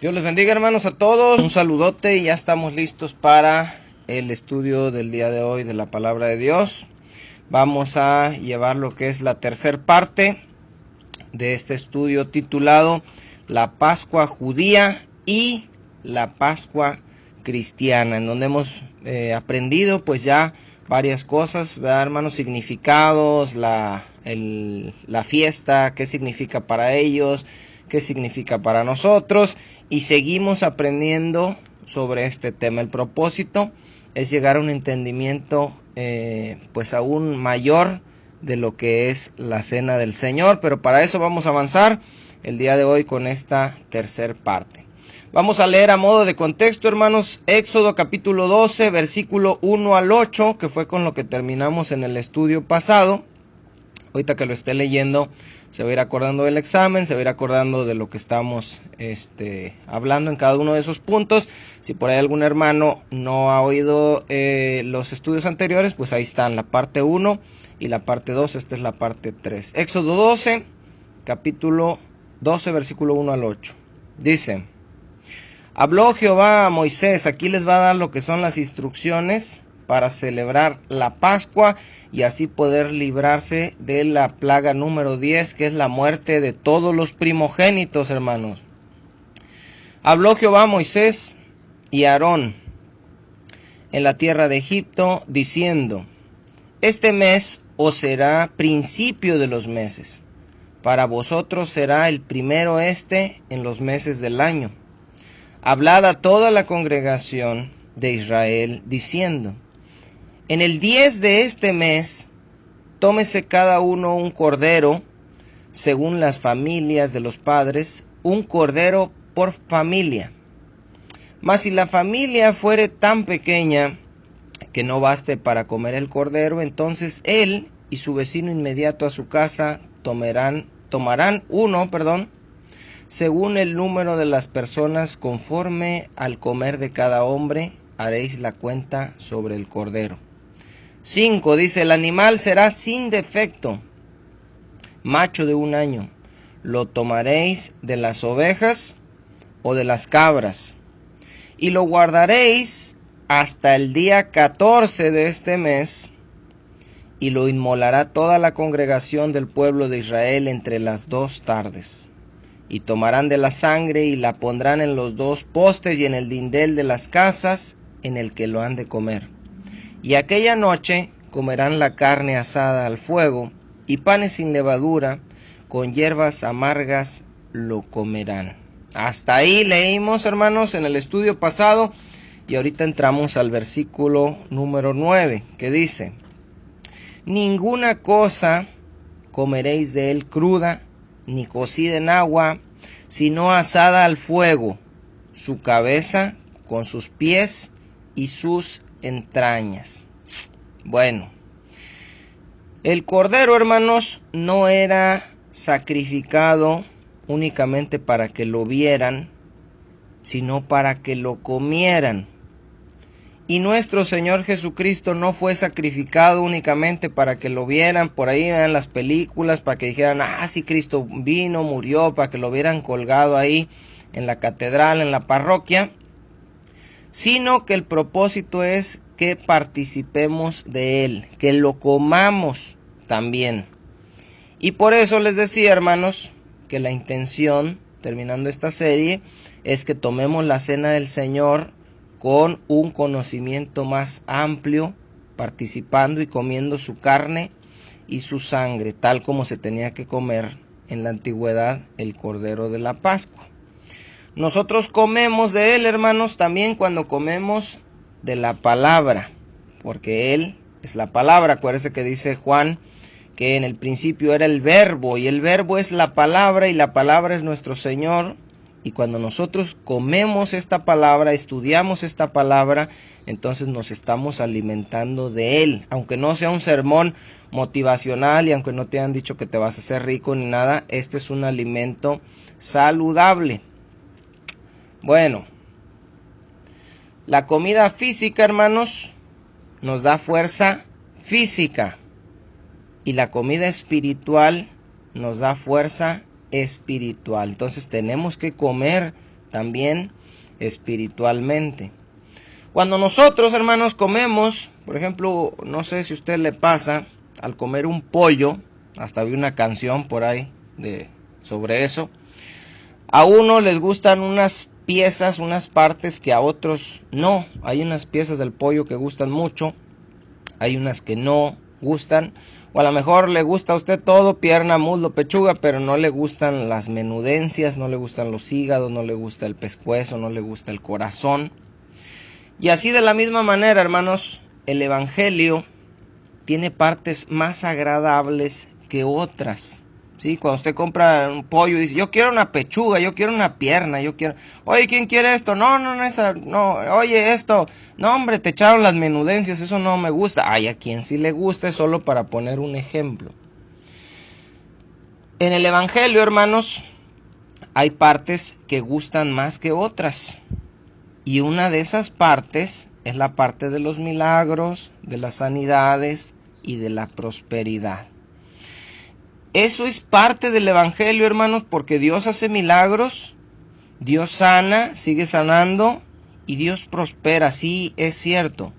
Dios les bendiga, hermanos, a todos. Un saludote y ya estamos listos para el estudio del día de hoy de la palabra de Dios. Vamos a llevar lo que es la tercera parte de este estudio titulado La Pascua Judía y la Pascua Cristiana, en donde hemos aprendido pues ya varias cosas, ¿verdad, hermanos? Significados, la fiesta, qué significa para ellos, qué significa para nosotros, y seguimos aprendiendo sobre este tema. El propósito es llegar a un entendimiento pues aún mayor de lo que es la cena del Señor, pero para eso vamos a avanzar el día de hoy con esta tercera parte. Vamos a leer a modo de contexto, hermanos, Éxodo capítulo 12, versículo 1 al 8, que fue con lo que terminamos en el estudio pasado. Ahorita que lo esté leyendo, se va a ir acordando del examen, se va a ir acordando de lo que estamos hablando en cada uno de esos puntos. Si por ahí algún hermano no ha oído los estudios anteriores, pues ahí están la parte 1 y la parte 2, esta es la parte 3. Éxodo 12, capítulo 12, versículo 1 al 8. Dice: Habló Jehová a Moisés, aquí les va a dar lo que son las instrucciones para celebrar la Pascua y así poder librarse de la plaga número 10, que es la muerte de todos los primogénitos, hermanos. Habló Jehová a Moisés y a Aarón en la tierra de Egipto, diciendo: Este mes os será principio de los meses, para vosotros será el primero en los meses del año. Hablad a toda la congregación de Israel, diciendo: En el 10 de este mes, tómese cada uno un cordero, según las familias de los padres, un cordero por familia. Mas si la familia fuere tan pequeña que no baste para comer el cordero, entonces él y su vecino inmediato a su casa tomarán uno, según el número de las personas, conforme al comer de cada hombre, haréis la cuenta sobre el cordero. 5, dice: El animal será sin defecto, macho de 1 año. Lo tomaréis de las ovejas o de las cabras, y lo guardaréis hasta el día 14 de este mes, y lo inmolará toda la congregación del pueblo de Israel entre las 2 tardes. Y tomarán de la sangre y la pondrán en los 2 postes y en el dindel de las casas en el que lo han de comer. Y aquella noche comerán la carne asada al fuego, y panes sin levadura, con hierbas amargas lo comerán. Hasta ahí leímos, hermanos, en el estudio pasado, y ahorita entramos al versículo número 9, que dice: Ninguna cosa comeréis de él cruda, ni cocida en agua, sino asada al fuego, su cabeza con sus pies y sus entrañas. Bueno, el cordero, hermanos, no era sacrificado únicamente para que lo vieran, sino para que lo comieran. Y nuestro Señor Jesucristo no fue sacrificado únicamente para que lo vieran, por ahí vean las películas, para que dijeran: sí, Cristo vino, murió, para que lo vieran colgado ahí en la catedral, en la parroquia, sino que el propósito es que participemos de él, que lo comamos también. Y por eso les decía, hermanos, que la intención, terminando esta serie, es que tomemos la cena del Señor con un conocimiento más amplio, participando y comiendo su carne y su sangre, tal como se tenía que comer en la antigüedad el cordero de la Pascua. Nosotros comemos de él, hermanos, también cuando comemos de la palabra, porque él es la palabra. Acuérdense que dice Juan que en el principio era el verbo, y el verbo es la palabra, y la palabra es nuestro Señor. Y cuando nosotros comemos esta palabra, estudiamos esta palabra, entonces nos estamos alimentando de él. Aunque no sea un sermón motivacional y aunque no te hayan dicho que te vas a hacer rico ni nada, este es un alimento saludable. Bueno, la comida física, hermanos, nos da fuerza física, y la comida espiritual nos da fuerza espiritual. Entonces tenemos que comer también espiritualmente. Cuando nosotros, hermanos, comemos, por ejemplo, no sé si a usted le pasa, al comer un pollo, hasta vi una canción por ahí sobre eso, a uno les gustan unas piezas, unas partes que a otros no. Hay unas piezas del pollo que gustan mucho, hay unas que no gustan, o a lo mejor le gusta a usted todo, pierna, muslo, pechuga, pero no le gustan las menudencias, no le gustan los hígados, no le gusta el pescuezo, no le gusta el corazón. Y así de la misma manera, hermanos, el evangelio tiene partes más agradables que otras. ¿Sí? Cuando usted compra un pollo y dice, yo quiero una pechuga, yo quiero una pierna, yo quiero... Oye, ¿quién quiere esto? No, esa, no. Oye, esto, no, hombre, te echaron las menudencias, eso no me gusta. Ay, a quien sí le gusta, es solo para poner un ejemplo. En el evangelio, hermanos, hay partes que gustan más que otras. Y una de esas partes es la parte de los milagros, de las sanidades y de la prosperidad. Eso es parte del evangelio, hermanos, porque Dios hace milagros, Dios sana, sigue sanando y Dios prospera, sí, es cierto.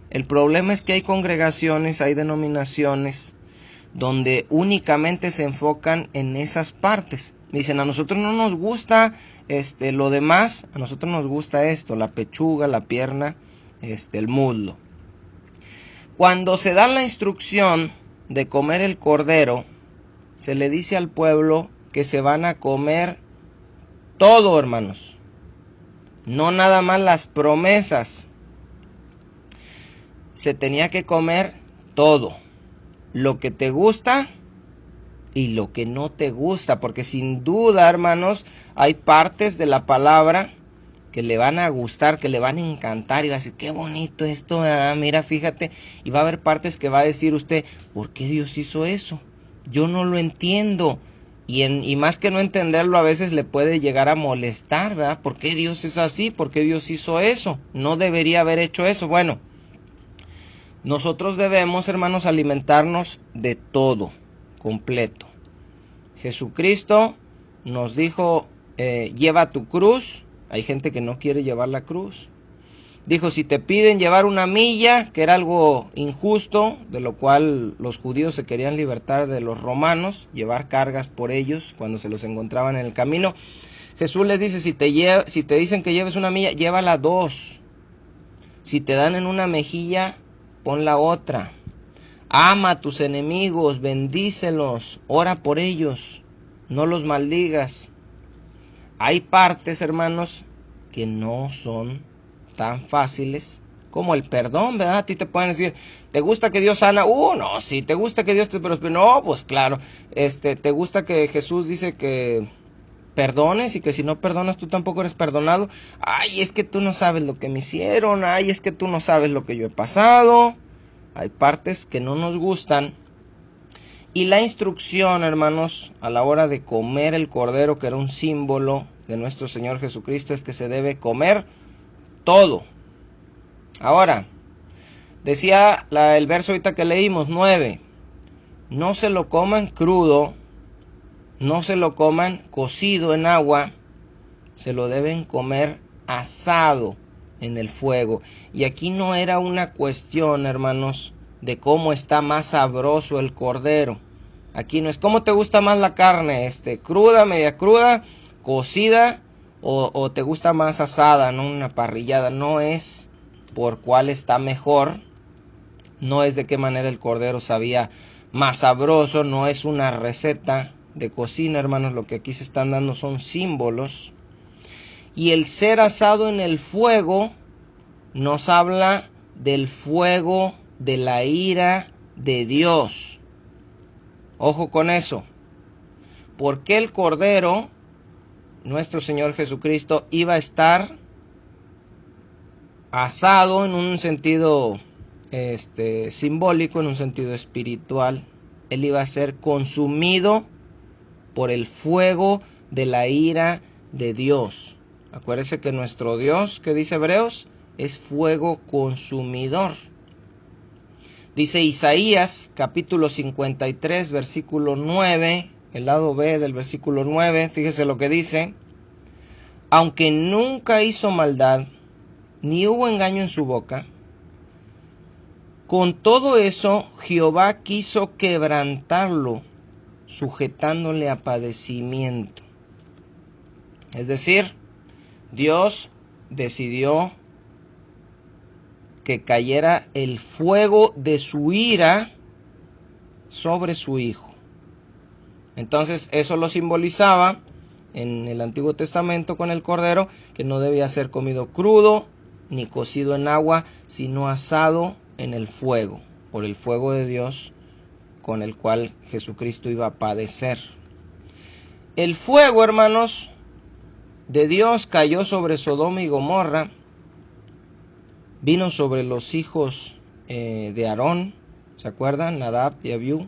El problema es que hay congregaciones, hay denominaciones donde únicamente se enfocan en esas partes. Dicen, a nosotros no nos gusta lo demás, a nosotros nos gusta esto, la pechuga, la pierna, el muslo. Cuando se da la instrucción de comer el cordero, se le dice al pueblo que se van a comer todo, hermanos. No nada más las promesas. Se tenía que comer todo. Lo que te gusta y lo que no te gusta. Porque sin duda, hermanos, hay partes de la palabra que le van a gustar, que le van a encantar. Y va a decir, qué bonito esto. Mira, fíjate. Y va a haber partes que va a decir usted, ¿por qué Dios hizo eso? Yo no lo entiendo. Y más que no entenderlo, a veces le puede llegar a molestar, ¿verdad? ¿Por qué Dios es así? ¿Por qué Dios hizo eso? No debería haber hecho eso. Bueno, nosotros debemos, hermanos, alimentarnos de todo, completo. Jesucristo nos dijo, lleva tu cruz. Hay gente que no quiere llevar la cruz. Dijo, si te piden llevar una milla, que era algo injusto, de lo cual los judíos se querían libertar de los romanos, llevar cargas por ellos cuando se los encontraban en el camino. Jesús les dice, si te dicen que lleves una milla, llévala 2. Si te dan en una mejilla, pon la otra. Ama a tus enemigos, bendícelos, ora por ellos, no los maldigas. Hay partes, hermanos, que no son tan fáciles como el perdón, ¿verdad? A ti te pueden decir, ¿te gusta que Dios sana? No, sí, ¿te gusta que Dios te prospere? No, pues claro. ¿Te gusta que Jesús dice que perdones y que si no perdonas tú tampoco eres perdonado? Ay, es que tú no sabes lo que me hicieron. Ay, es que tú no sabes lo que yo he pasado. Hay partes que no nos gustan. Y la instrucción, hermanos, a la hora de comer el cordero, que era un símbolo de nuestro Señor Jesucristo, es que se debe comer todo. Ahora, decía el verso ahorita que leímos, 9. No se lo coman crudo, no se lo coman cocido en agua, se lo deben comer asado en el fuego. Y aquí no era una cuestión, hermanos, de cómo está más sabroso el cordero. Aquí no es cómo te gusta más la carne, cruda, media cruda, cocida, o te gusta más asada, no una parrillada. No es por cuál está mejor, no es de qué manera el cordero sabía más sabroso, no es una receta de cocina, hermanos. Lo que aquí se están dando son símbolos. Y el ser asado en el fuego nos habla del fuego de la ira de Dios. Ojo con eso. ¿Por qué el cordero, nuestro Señor Jesucristo, iba a estar asado en un sentido simbólico, en un sentido espiritual? Él iba a ser consumido por el fuego de la ira de Dios. Acuérdese que nuestro Dios, que dice Hebreos, es fuego consumidor. Dice Isaías capítulo 53 versículo 9, el lado B del versículo 9, fíjese lo que dice. aunque nunca hizo maldad, ni hubo engaño en su boca, con todo eso Jehová quiso quebrantarlo, sujetándole a padecimiento. Es decir, Dios decidió que cayera el fuego de su ira sobre su hijo. Entonces eso lo simbolizaba en el Antiguo Testamento con el cordero, que no debía ser comido crudo ni cocido en agua, sino asado en el fuego, por el fuego de Dios con el cual Jesucristo iba a padecer. El fuego, hermanos, de Dios cayó sobre Sodoma y Gomorra, vino sobre los hijos de Aarón, ¿se acuerdan? Nadab y Abiú.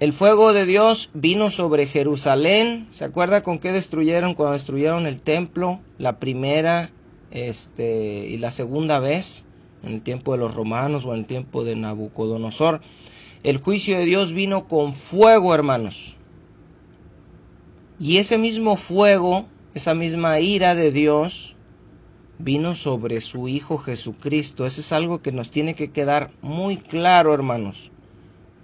El fuego de Dios vino sobre Jerusalén, ¿se acuerda con qué destruyeron cuando destruyeron el templo la primera y la segunda vez? En el tiempo de los romanos o en el tiempo de Nabucodonosor. El juicio de Dios vino con fuego, hermanos. Y ese mismo fuego, esa misma ira de Dios, vino sobre su Hijo Jesucristo. Eso es algo que nos tiene que quedar muy claro, hermanos.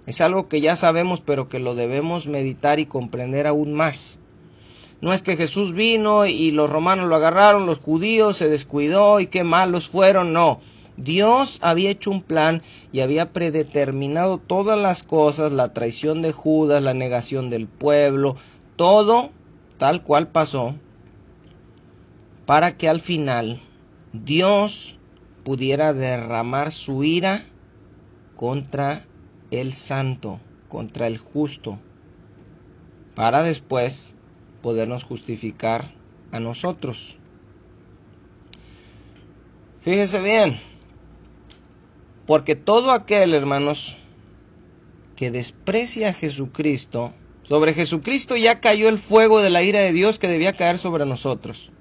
Es algo que ya sabemos, pero que lo debemos meditar y comprender aún más. No es que Jesús vino y los romanos lo agarraron, los judíos se descuidó y qué malos fueron, no. Dios había hecho un plan y había predeterminado todas las cosas, la traición de Judas, la negación del pueblo, todo tal cual pasó, para que al final Dios pudiera derramar su ira contra el santo, contra el justo, para después podernos justificar a nosotros. Fíjese bien, porque todo aquel, hermanos, que desprecia a Jesucristo, sobre Jesucristo ya cayó el fuego de la ira de Dios que debía caer sobre nosotros.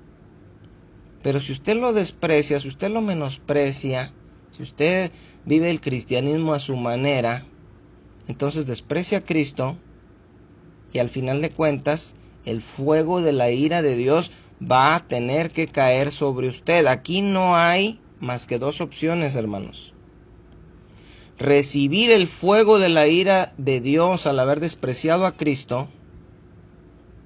Pero si usted lo desprecia, si usted lo menosprecia, si usted vive el cristianismo a su manera, entonces desprecia a Cristo y al final de cuentas el fuego de la ira de Dios va a tener que caer sobre usted. Aquí no hay más que dos opciones, hermanos. Recibir el fuego de la ira de Dios al haber despreciado a Cristo,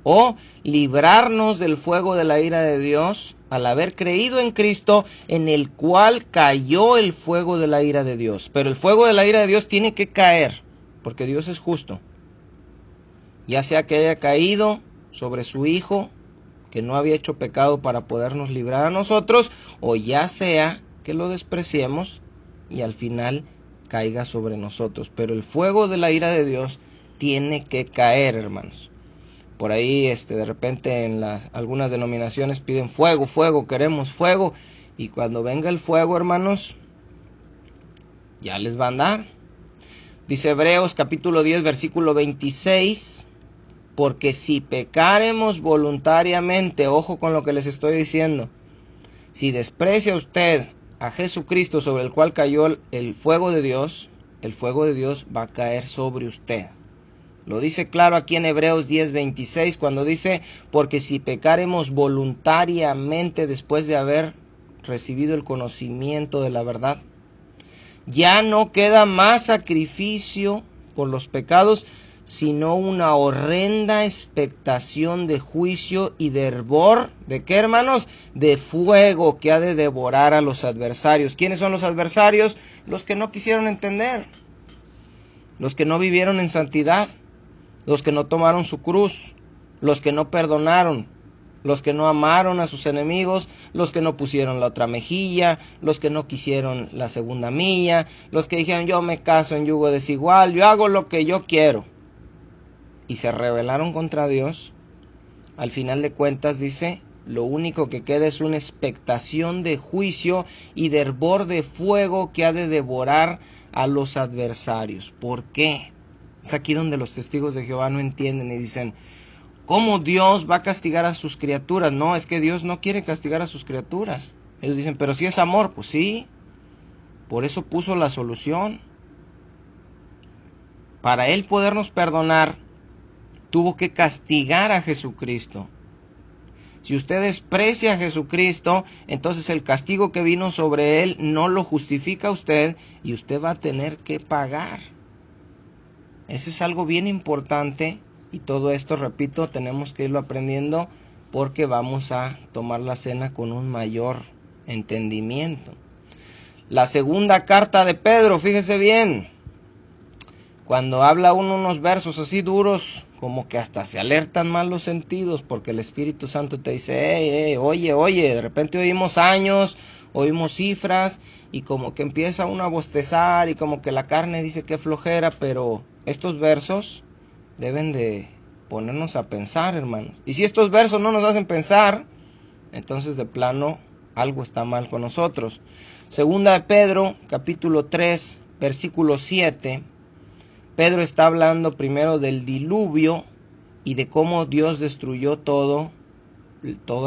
o librarnos del fuego de la ira de Dios al haber creído en Cristo, en el cual cayó el fuego de la ira de Dios. Pero el fuego de la ira de Dios tiene que caer, porque Dios es justo. Ya sea que haya caído sobre su Hijo, que no había hecho pecado para podernos librar a nosotros, o ya sea que lo despreciemos y al final caiga sobre nosotros. Pero el fuego de la ira de Dios tiene que caer, hermanos. Por ahí de repente en algunas denominaciones piden fuego, fuego, queremos fuego. Y cuando venga el fuego, hermanos, ya les va a andar. Dice Hebreos capítulo 10, versículo 26. Porque si pecaremos voluntariamente, ojo con lo que les estoy diciendo. Si desprecia usted a Jesucristo sobre el cual cayó el fuego de Dios va a caer sobre usted. Lo dice claro aquí en Hebreos 10:26 cuando dice, porque si pecaremos voluntariamente después de haber recibido el conocimiento de la verdad, ya no queda más sacrificio por los pecados, sino una horrenda expectación de juicio y de hervor, ¿de qué, hermanos? De fuego que ha de devorar a los adversarios. ¿Quiénes son los adversarios? Los que no quisieron entender, los que no vivieron en santidad, los que no tomaron su cruz, los que no perdonaron, los que no amaron a sus enemigos, los que no pusieron la otra mejilla, los que no quisieron la segunda milla, los que dijeron yo me caso en yugo desigual, yo hago lo que yo quiero, y se rebelaron contra Dios. Al final de cuentas dice, lo único que queda es una expectación de juicio y de hervor de fuego que ha de devorar a los adversarios. ¿Por qué? Es aquí donde los testigos de Jehová no entienden y dicen, ¿cómo Dios va a castigar a sus criaturas? No, es que Dios no quiere castigar a sus criaturas. Ellos dicen, pero si es amor, pues sí. Por eso puso la solución. Para Él podernos perdonar, tuvo que castigar a Jesucristo. Si usted desprecia a Jesucristo, entonces el castigo que vino sobre Él no lo justifica a usted y usted va a tener que pagar. Eso es algo bien importante y todo esto, repito, tenemos que irlo aprendiendo porque vamos a tomar la cena con un mayor entendimiento. La segunda carta de Pedro, fíjese bien, cuando habla unos versos así duros, como que hasta se alertan más los sentidos, porque el Espíritu Santo te dice, oye, de repente oímos años, oímos cifras, y como que empieza uno a bostezar, y como que la carne dice que flojera, pero estos versos deben de ponernos a pensar, hermanos. Y si estos versos no nos hacen pensar, entonces de plano algo está mal con nosotros. Segunda de Pedro, capítulo 3, versículo 7, Pedro está hablando primero del diluvio y de cómo Dios destruyó toda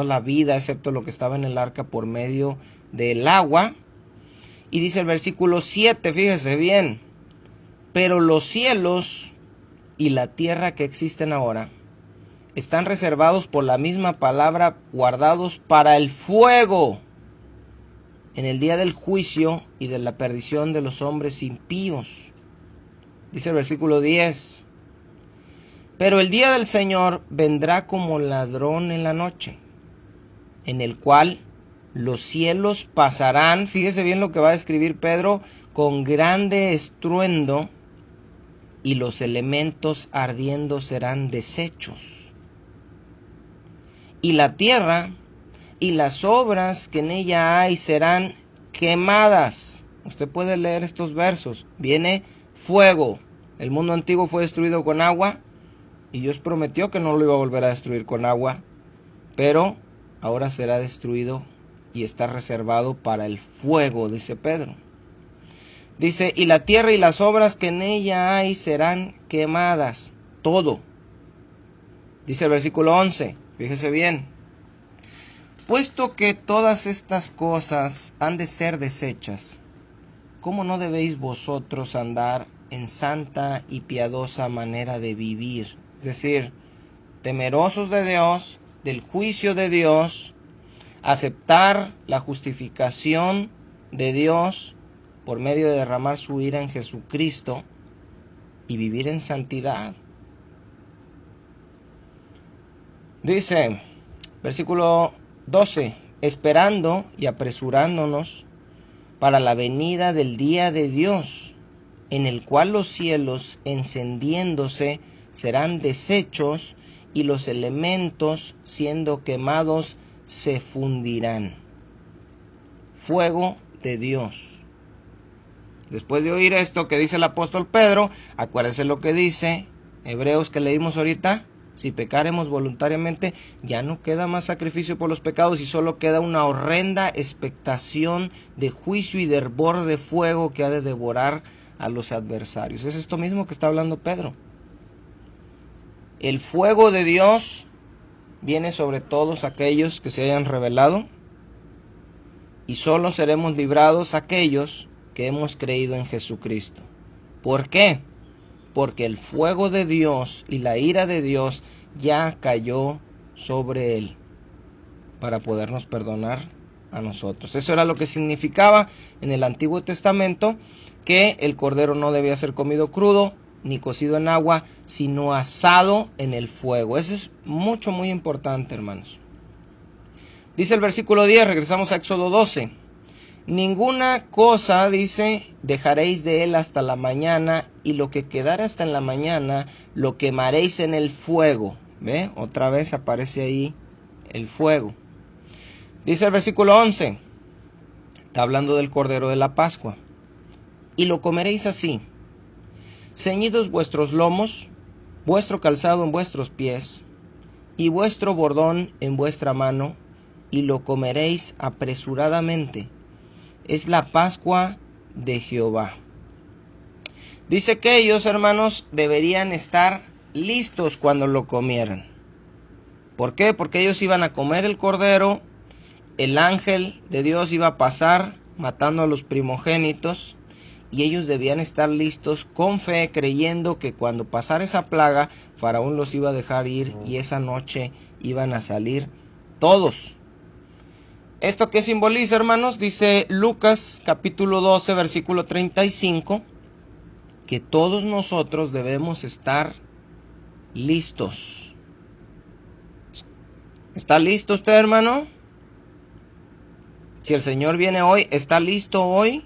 la vida, excepto lo que estaba en el arca, por medio del agua. Y dice el versículo 7, fíjese bien, pero los cielos y la tierra que existen ahora están reservados por la misma palabra, guardados para el fuego, en el día del juicio y de la perdición de los hombres impíos. Dice el versículo 10, pero el día del Señor vendrá como ladrón en la noche, en el cual los cielos pasarán, fíjese bien lo que va a describir Pedro, con grande estruendo, y los elementos ardiendo serán deshechos. Y la tierra y las obras que en ella hay serán quemadas. Usted puede leer estos versos. Viene fuego. El mundo antiguo fue destruido con agua y Dios prometió que no lo iba a volver a destruir con agua, pero ahora será destruido y está reservado para el fuego, dice Pedro. Dice, y la tierra y las obras que en ella hay serán quemadas. Todo. Dice el versículo 11, fíjese bien. Puesto que todas estas cosas han de ser deshechas, ¿cómo no debéis vosotros andar en santa y piadosa manera de vivir? Es decir, temerosos de Dios, del juicio de Dios, aceptar la justificación de Dios por medio de derramar su ira en Jesucristo y vivir en santidad. Dice, versículo 12, esperando y apresurándonos para la venida del día de Dios, en el cual los cielos encendiéndose serán deshechos y los elementos siendo quemados se fundirán. Fuego de Dios. Después de oír esto que dice el apóstol Pedro, acuérdense lo que dice Hebreos que leímos ahorita. Si pecaremos voluntariamente, ya no queda más sacrificio por los pecados y solo queda una horrenda expectación de juicio y de hervor de fuego que ha de devorar a los adversarios. Es esto mismo que está hablando Pedro. El fuego de Dios viene sobre todos aquellos que se hayan rebelado y solo seremos librados aquellos que hemos creído en Jesucristo. ¿Por qué? Porque el fuego de Dios y la ira de Dios ya cayó sobre él para podernos perdonar a nosotros. Eso era lo que significaba en el Antiguo Testamento, que el cordero no debía ser comido crudo ni cocido en agua, sino asado en el fuego. Eso es muy importante, hermanos. Dice el versículo 10, regresamos a Éxodo 12. Ninguna cosa, dice, dejaréis de él hasta la mañana, y lo que quedare hasta en la mañana lo quemaréis en el fuego. ¿Ve? Otra vez aparece ahí el fuego. Dice el versículo 11, está hablando del cordero de la Pascua. Y lo comeréis así: ceñidos vuestros lomos, vuestro calzado en vuestros pies, y vuestro bordón en vuestra mano, y lo comeréis apresuradamente. Es la Pascua de Jehová. Dice que ellos, hermanos, deberían estar listos cuando lo comieran. ¿Por qué? Porque ellos iban a comer el cordero, el ángel de Dios iba a pasar matando a los primogénitos, y ellos debían estar listos con fe, creyendo que cuando pasara esa plaga, Faraón los iba a dejar ir y esa noche iban a salir Todos. ¿Esto qué simboliza, hermanos? Dice Lucas capítulo 12, versículo 35, que todos nosotros debemos estar listos. ¿Está listo usted, hermano? Si el Señor viene hoy, ¿está listo hoy?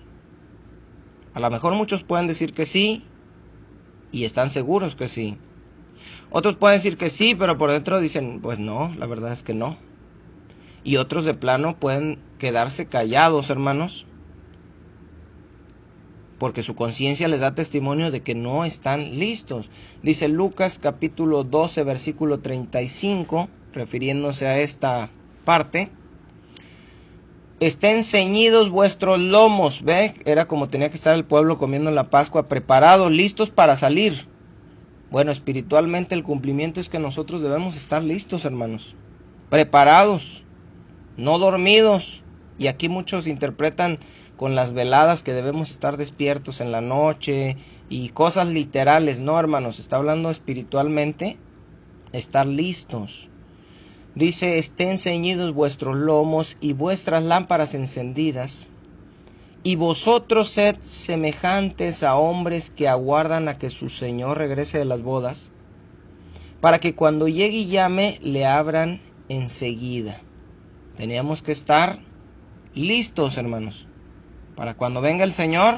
A lo mejor muchos pueden decir que sí, y están seguros que sí. Otros pueden decir que sí, pero por dentro dicen, pues no, la verdad es que no. Y otros de plano pueden quedarse callados, hermanos, porque su conciencia les da testimonio de que no están listos. Dice Lucas capítulo 12, versículo 35, refiriéndose a esta parte: estén ceñidos vuestros lomos. ¿Ve? Era como tenía que estar el pueblo comiendo en la Pascua, preparados, listos para salir. Bueno, espiritualmente el cumplimiento es que nosotros debemos estar listos, hermanos, preparados, no dormidos. Y aquí muchos interpretan con las veladas que debemos estar despiertos en la noche y cosas literales. No, hermanos, está hablando espiritualmente, estar listos. Dice, estén ceñidos vuestros lomos y vuestras lámparas encendidas, y vosotros sed semejantes a hombres que aguardan a que su Señor regrese de las bodas, para que cuando llegue y llame, le abran enseguida. Teníamos que estar listos, hermanos, para cuando venga el Señor,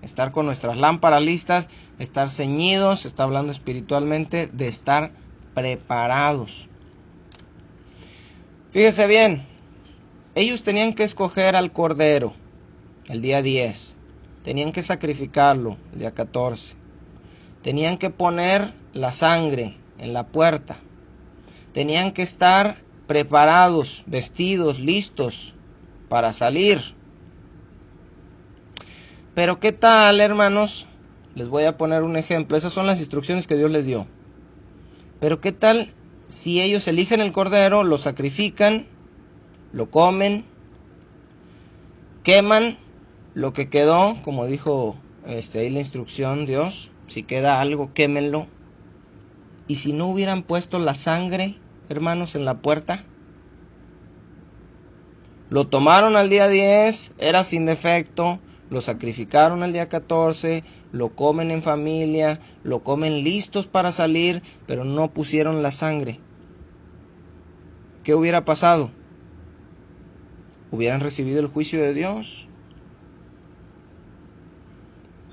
estar con nuestras lámparas listas, estar ceñidos. Está hablando espiritualmente de estar preparados. Fíjese bien, ellos tenían que escoger al cordero el día 10, tenían que sacrificarlo el día 14, tenían que poner la sangre en la puerta, tenían que estar preparados, vestidos, listos para salir. Pero ¿qué tal, hermanos? Les voy a poner un ejemplo. Esas son las instrucciones que Dios les dio. Pero ¿qué tal si ellos eligen el cordero, lo sacrifican, lo comen, queman lo que quedó, como dijo ahí la instrucción Dios, si queda algo, quémenlo? Y si no hubieran puesto la sangre, hermanos, en la puerta, lo tomaron al día 10, era sin defecto, lo sacrificaron al día 14, lo comen en familia, lo comen listos para salir, pero no pusieron la sangre. ¿Qué hubiera pasado? Hubieran recibido el juicio de Dios.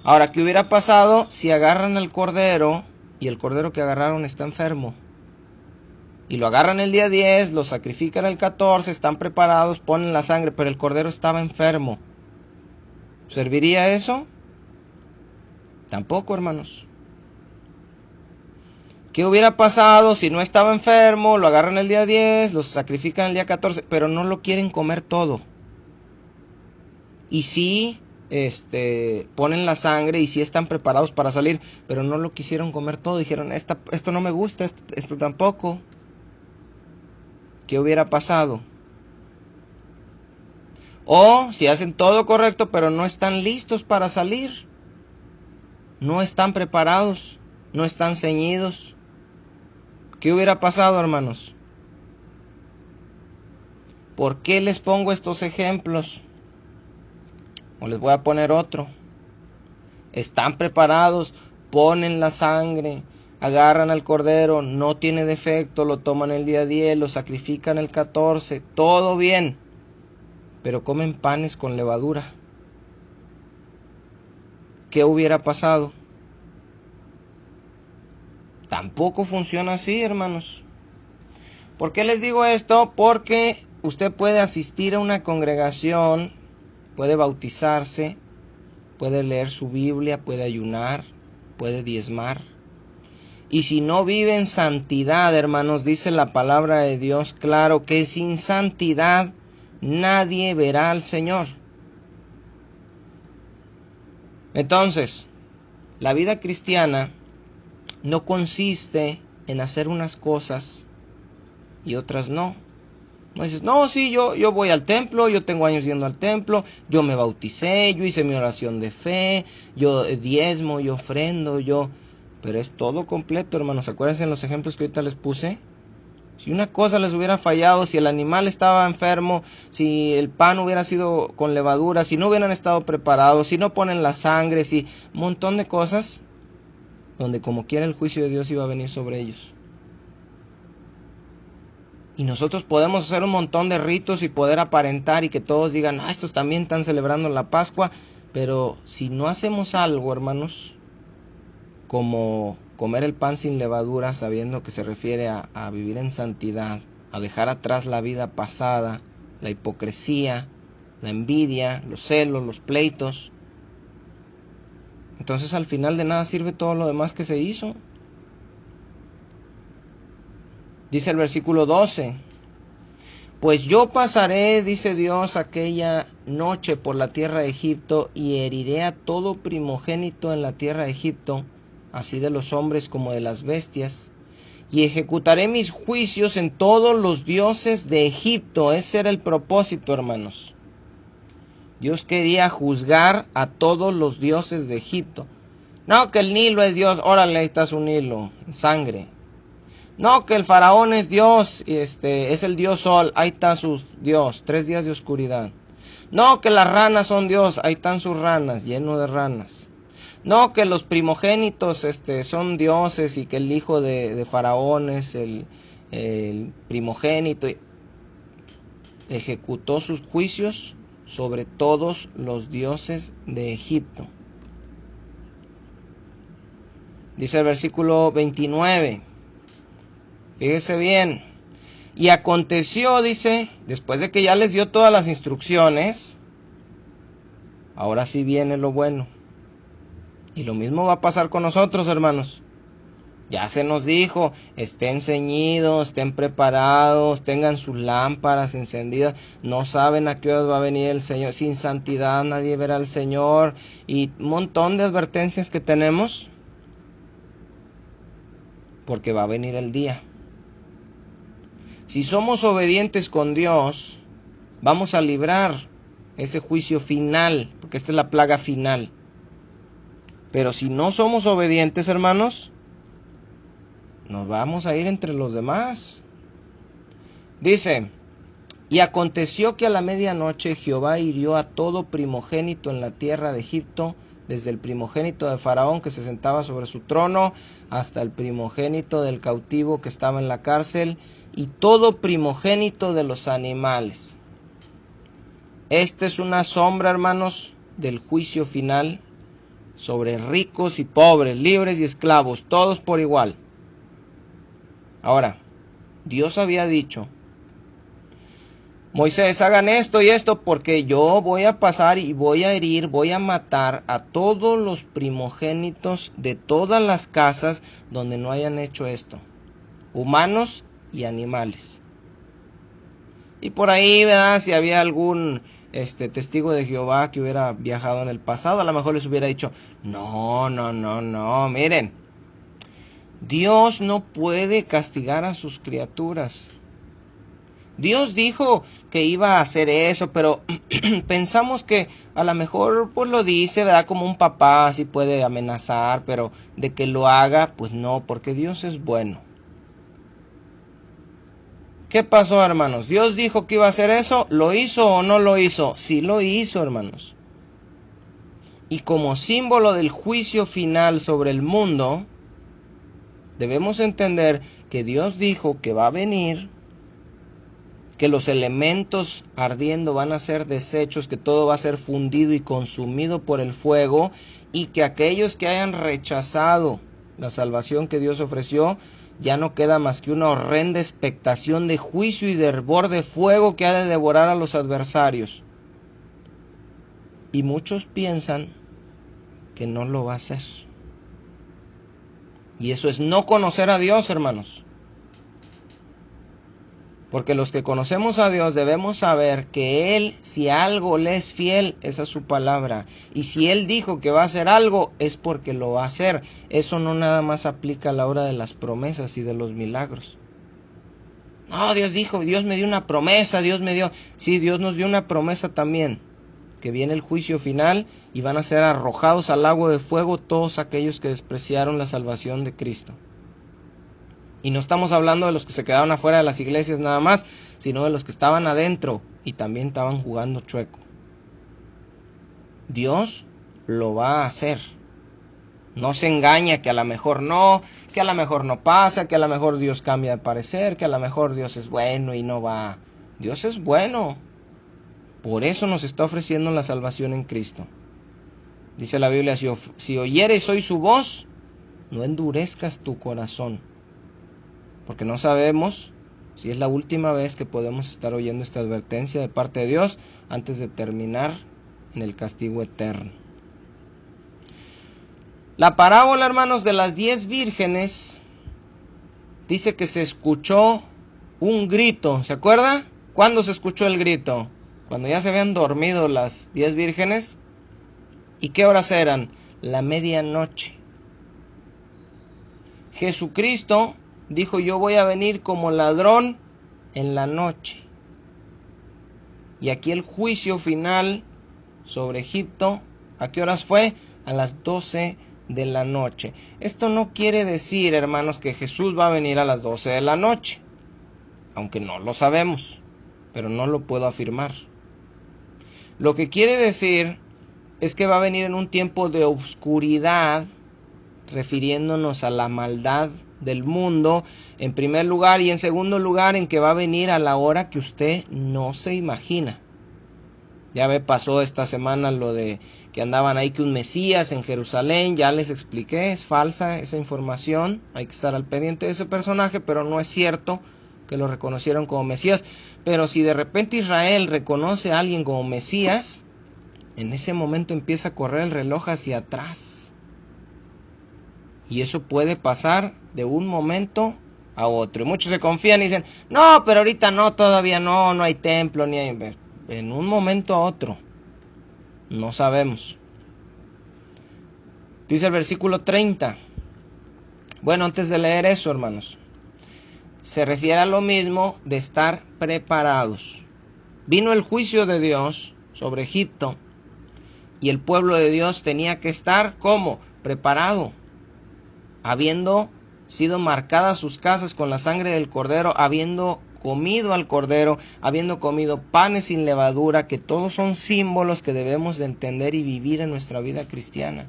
Ahora, ¿qué hubiera pasado si agarran al cordero y el cordero que agarraron está enfermo? Y lo agarran el día 10, lo sacrifican el 14, están preparados, ponen la sangre, pero el cordero estaba enfermo. ¿Serviría eso? Tampoco, hermanos. ¿Qué hubiera pasado si no estaba enfermo, lo agarran el día 10, lo sacrifican el día 14, pero no lo quieren comer todo? Y sí, ponen la sangre y sí están preparados para salir, pero no lo quisieron comer todo. Dijeron, esto no me gusta, esto tampoco. ¿Qué hubiera pasado? O si hacen todo correcto, pero no están listos para salir, no están preparados, no están ceñidos. ¿Qué hubiera pasado, hermanos? ¿Por qué les pongo estos ejemplos? O les voy a poner otro. Están preparados, ponen la sangre, agarran al cordero, no tiene defecto, lo toman el día 10, lo sacrifican el 14, todo bien, pero comen panes con levadura. ¿Qué hubiera pasado? Tampoco funciona así, hermanos. ¿Por qué les digo esto? Porque usted puede asistir a una congregación, puede bautizarse, puede leer su Biblia, puede ayunar, puede diezmar. Y si no vive en santidad, hermanos, dice la palabra de Dios claro que sin santidad nadie verá al Señor. Entonces, la vida cristiana no consiste en hacer unas cosas y otras no. No dices, no, sí, yo voy al templo, yo tengo años yendo al templo, yo me bauticé, yo hice mi oración de fe, yo diezmo, yo ofrendo, pero es todo completo, hermanos. Acuérdense en los ejemplos que ahorita les puse. Si una cosa les hubiera fallado, si el animal estaba enfermo, si el pan hubiera sido con levadura, si no hubieran estado preparados, si no ponen la sangre, si un montón de cosas, donde como quiera el juicio de Dios iba a venir sobre ellos. Y nosotros podemos hacer un montón de ritos y poder aparentar y que todos digan, estos también están celebrando la Pascua, pero si no hacemos algo, hermanos, como comer el pan sin levadura, sabiendo que se refiere a vivir en santidad, a dejar atrás la vida pasada, la hipocresía, la envidia, los celos, los pleitos, entonces al final de nada sirve todo lo demás que se hizo. Dice el versículo 12, pues yo pasaré, dice Dios, aquella noche por la tierra de Egipto y heriré a todo primogénito en la tierra de Egipto, así de los hombres como de las bestias, y ejecutaré mis juicios en todos los dioses de Egipto. Ese era el propósito, hermanos. Dios quería juzgar a todos los dioses de Egipto. No, que el Nilo es Dios, órale, ahí está su Nilo, sangre. No, que el faraón es Dios, es el Dios Sol, ahí está su Dios, 3 días de oscuridad. No, que las ranas son Dios, ahí están sus ranas, lleno de ranas. No, que los primogénitos son dioses y que el hijo de faraón es el primogénito. Ejecutó sus juicios sobre todos los dioses de Egipto. Dice el versículo 29. Fíjese bien. Y aconteció, dice, después de que ya les dio todas las instrucciones, ahora sí viene lo bueno. Y lo mismo va a pasar con nosotros, hermanos. Ya se nos dijo, estén ceñidos, estén preparados, tengan sus lámparas encendidas. No saben a qué hora va a venir el Señor. Sin santidad nadie verá al Señor. Y un montón de advertencias que tenemos, porque va a venir el día. Si somos obedientes con Dios, vamos a librar ese juicio final, porque esta es la plaga final. Pero si no somos obedientes, hermanos, nos vamos a ir entre los demás. Dice, y aconteció que a la medianoche Jehová hirió a todo primogénito en la tierra de Egipto, desde el primogénito de Faraón que se sentaba sobre su trono, hasta el primogénito del cautivo que estaba en la cárcel, y todo primogénito de los animales. Esta es una sombra, hermanos, del juicio final sobre ricos y pobres, libres y esclavos, todos por igual. Ahora, Dios había dicho, Moisés, hagan esto y esto porque yo voy a pasar y voy a herir, voy a matar a todos los primogénitos de todas las casas donde no hayan hecho esto, humanos y animales. Y por ahí, ¿verdad? Si había algún testigo de Jehová que hubiera viajado en el pasado, a lo mejor les hubiera dicho, no, miren, Dios no puede castigar a sus criaturas. Dios dijo que iba a hacer eso, pero pensamos que a lo mejor pues lo dice, ¿verdad? Como un papá, así puede amenazar, pero de que lo haga, pues no, porque Dios es bueno. ¿Qué pasó, hermanos? ¿Dios dijo que iba a hacer eso? ¿Lo hizo o no lo hizo? Sí lo hizo, hermanos. Y como símbolo del juicio final sobre el mundo, debemos entender que Dios dijo que va a venir, que los elementos ardiendo van a ser desechos, que todo va a ser fundido y consumido por el fuego, y que aquellos que hayan rechazado la salvación que Dios ofreció, ya no queda más que una horrenda expectación de juicio y de hervor de fuego que ha de devorar a los adversarios. Y muchos piensan que no lo va a hacer. Y eso es no conocer a Dios, hermanos. Porque los que conocemos a Dios debemos saber que Él, si algo le es fiel, esa es su palabra. Y si Él dijo que va a hacer algo, es porque lo va a hacer. Eso no nada más aplica a la hora de las promesas y de los milagros. No, Dios dijo, Dios me dio una promesa, Dios me dio... Sí, Dios nos dio una promesa también, que viene el juicio final y van a ser arrojados al lago de fuego todos aquellos que despreciaron la salvación de Cristo. Y no estamos hablando de los que se quedaron afuera de las iglesias nada más, sino de los que estaban adentro y también estaban jugando chueco. Dios lo va a hacer. No se engaña que a lo mejor no, que a lo mejor no pasa, que a lo mejor Dios cambia de parecer, que a lo mejor Dios es bueno y no va. Dios es bueno. Por eso nos está ofreciendo la salvación en Cristo. Dice la Biblia, si oyeres hoy su voz, no endurezcas tu corazón. Porque no sabemos si es la última vez que podemos estar oyendo esta advertencia de parte de Dios antes de terminar en el castigo eterno. La parábola, hermanos, de las 10 vírgenes dice que se escuchó un grito. ¿Se acuerda? ¿Cuándo se escuchó el grito? Cuando ya se habían dormido las 10 vírgenes. ¿Y qué horas eran? La medianoche. Jesucristo dijo, yo voy a venir como ladrón en la noche. Y aquí el juicio final sobre Egipto, ¿a qué horas fue? A las 12 de la noche. Esto no quiere decir, hermanos, que Jesús va a venir a las 12 de la noche. Aunque no lo sabemos, pero no lo puedo afirmar. Lo que quiere decir es que va a venir en un tiempo de oscuridad, refiriéndonos a la maldad del mundo, en primer lugar, y en segundo lugar, en que va a venir a la hora que usted no se imagina. Ya pasó esta semana lo de que andaban ahí que un Mesías en Jerusalén, ya les expliqué, es falsa esa información, hay que estar al pendiente de ese personaje, pero no es cierto que lo reconocieron como Mesías. Pero si de repente Israel reconoce a alguien como Mesías, en ese momento empieza a correr el reloj hacia atrás. Y eso puede pasar de un momento a otro. Y muchos se confían y dicen, no, pero ahorita no, todavía no hay templo, ni hay... En un momento a otro. No sabemos. Dice el versículo 30. Bueno, antes de leer eso, hermanos, se refiere a lo mismo de estar preparados. Vino el juicio de Dios sobre Egipto y el pueblo de Dios tenía que estar, ¿cómo? Preparado. Habiendo sido marcadas sus casas con la sangre del cordero, habiendo comido al cordero, habiendo comido panes sin levadura, que todos son símbolos que debemos de entender y vivir en nuestra vida cristiana.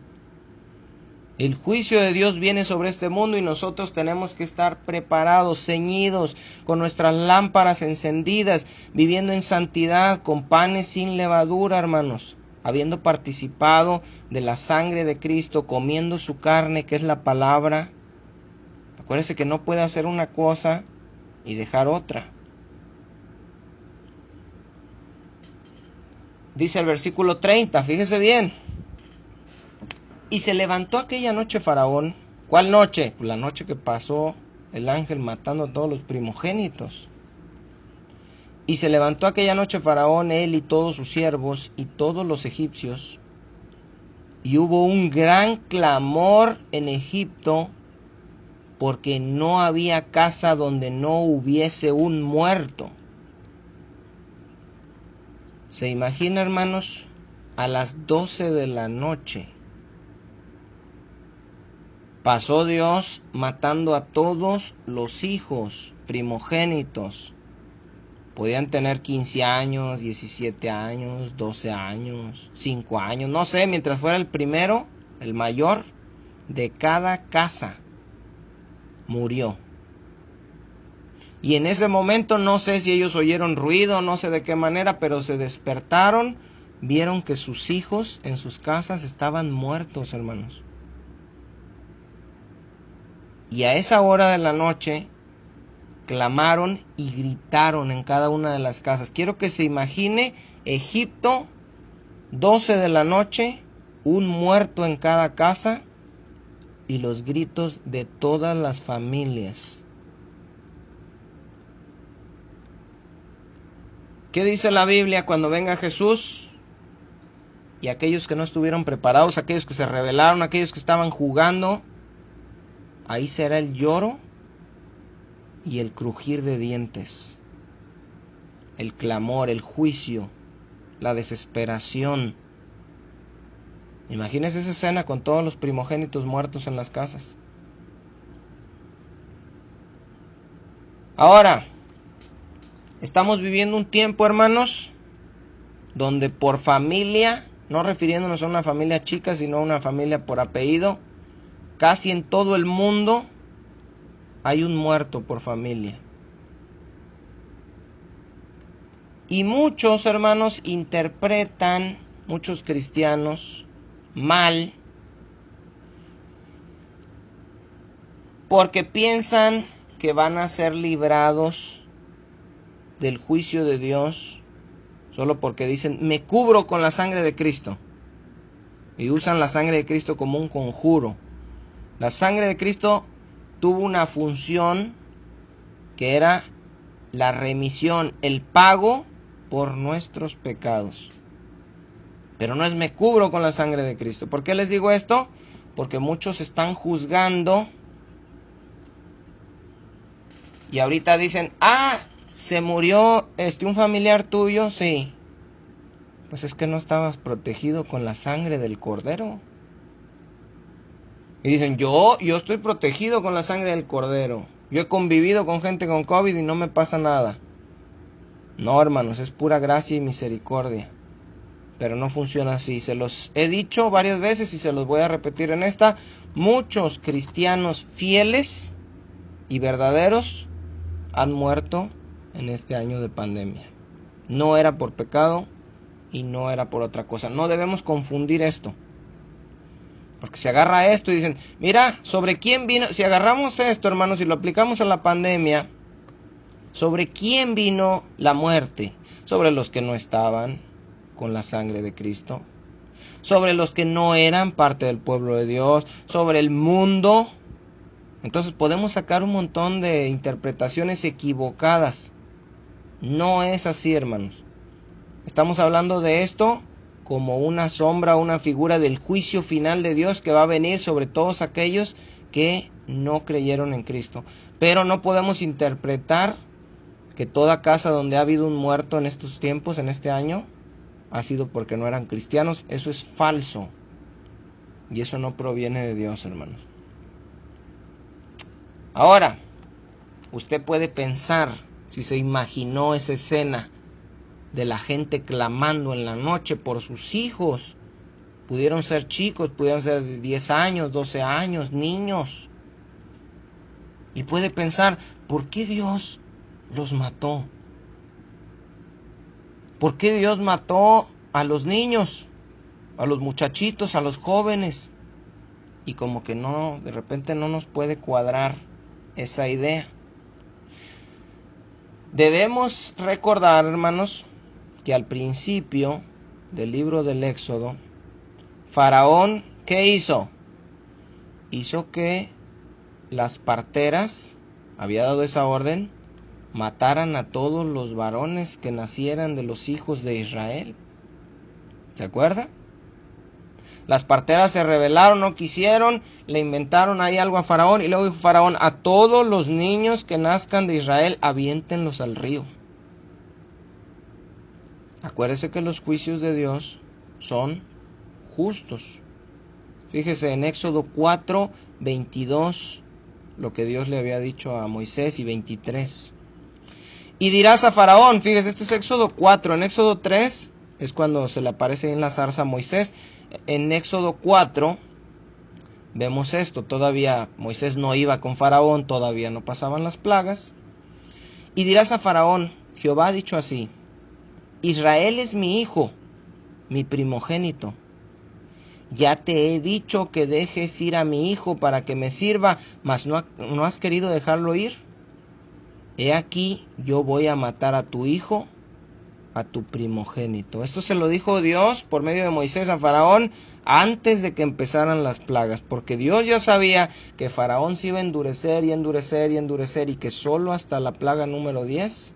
El juicio de Dios viene sobre este mundo y nosotros tenemos que estar preparados, ceñidos, con nuestras lámparas encendidas, viviendo en santidad, con panes sin levadura, hermanos, habiendo participado de la sangre de Cristo, comiendo su carne, que es la palabra. Acuérdense que no puede hacer una cosa y dejar otra. Dice el versículo 30, fíjese bien. Y se levantó aquella noche Faraón. ¿Cuál noche? Pues la noche que pasó el ángel matando a todos los primogénitos. Y se levantó aquella noche Faraón, él y todos sus siervos y todos los egipcios. Y hubo un gran clamor en Egipto, porque no había casa donde no hubiese un muerto. ¿Se imagina, hermanos? A las 12 de la noche pasó Dios matando a todos los hijos primogénitos. Podían tener 15 años, 17 años, 12 años, 5 años, no sé, mientras fuera el primero, el mayor de cada casa, murió. Y en ese momento no sé si ellos oyeron ruido, no sé de qué manera, pero se despertaron, vieron que sus hijos en sus casas estaban muertos, hermanos. Y a esa hora de la noche clamaron y gritaron en cada una de las casas. Quiero que se imagine Egipto, 12 de la noche, un muerto en cada casa y los gritos de todas las familias. ¿Qué dice la Biblia cuando venga Jesús? Y aquellos que no estuvieron preparados, aquellos que se rebelaron, aquellos que estaban jugando, ahí será el lloro y el crujir de dientes, el clamor, el juicio, la desesperación. Imagínense esa escena con todos los primogénitos muertos en las casas. Ahora, estamos viviendo un tiempo, hermanos, donde por familia, no refiriéndonos a una familia chica, sino a una familia por apellido, casi en todo el mundo hay un muerto por familia. Y muchos hermanos interpretan, muchos cristianos, mal, porque piensan que van a ser librados del juicio de Dios solo porque dicen, me cubro con la sangre de Cristo. Y usan la sangre de Cristo como un conjuro. La sangre de Cristo tuvo una función que era la remisión, el pago por nuestros pecados. Pero no es me cubro con la sangre de Cristo. ¿Por qué les digo esto? Porque muchos están juzgando y ahorita dicen, se murió un familiar tuyo, sí. Pues es que no estabas protegido con la sangre del Cordero. Y dicen, yo estoy protegido con la sangre del Cordero. Yo he convivido con gente con COVID y no me pasa nada. No, hermanos, es pura gracia y misericordia. Pero no funciona así. Se los he dicho varias veces y se los voy a repetir en esta. Muchos cristianos fieles y verdaderos han muerto en este año de pandemia. No era por pecado y no era por otra cosa. No debemos confundir esto. Porque se agarra esto y dicen, mira, ¿sobre quién vino? Si agarramos esto, hermanos, y lo aplicamos a la pandemia, ¿sobre quién vino la muerte? Sobre los que no estaban con la sangre de Cristo, sobre los que no eran parte del pueblo de Dios, sobre el mundo. Entonces podemos sacar un montón de interpretaciones equivocadas. No es así, hermanos. Estamos hablando de esto como una sombra, una figura del juicio final de Dios que va a venir sobre todos aquellos que no creyeron en Cristo. Pero no podemos interpretar que toda casa donde ha habido un muerto en estos tiempos, en este año, ha sido porque no eran cristianos. Eso es falso. Y eso no proviene de Dios, hermanos. Ahora, usted puede pensar, si se imaginó esa escena de la gente clamando en la noche por sus hijos. Pudieron ser chicos, pudieron ser de 10 años, 12 años, niños. Y puede pensar, ¿por qué Dios los mató? ¿Por qué Dios mató a los niños, a los muchachitos, a los jóvenes? Y como que no, de repente no nos puede cuadrar esa idea. Debemos recordar, hermanos, que al principio del libro del Éxodo, Faraón, ¿qué hizo? Hizo que las parteras, había dado esa orden, mataran a todos los varones que nacieran de los hijos de Israel. ¿Se acuerda? Las parteras se rebelaron, no quisieron, le inventaron ahí algo a Faraón y luego dijo Faraón, a todos los niños que nazcan de Israel, aviéntenlos al río. Acuérdese que los juicios de Dios son justos. Fíjese en Éxodo 4, 22, lo que Dios le había dicho a Moisés, y 23. Y dirás a Faraón, fíjese, esto es Éxodo 4, en Éxodo 3 es cuando se le aparece en la zarza a Moisés. En Éxodo 4 vemos esto, todavía Moisés no iba con Faraón, todavía no pasaban las plagas. Y dirás a Faraón, Jehová ha dicho así, Israel es mi hijo, mi primogénito. Ya te he dicho que dejes ir a mi hijo para que me sirva, mas no has querido dejarlo ir. He aquí, yo voy a matar a tu hijo, a tu primogénito. Esto se lo dijo Dios por medio de Moisés a Faraón antes de que empezaran las plagas, porque Dios ya sabía que Faraón se iba a endurecer y endurecer y endurecer y que solo hasta la plaga número 10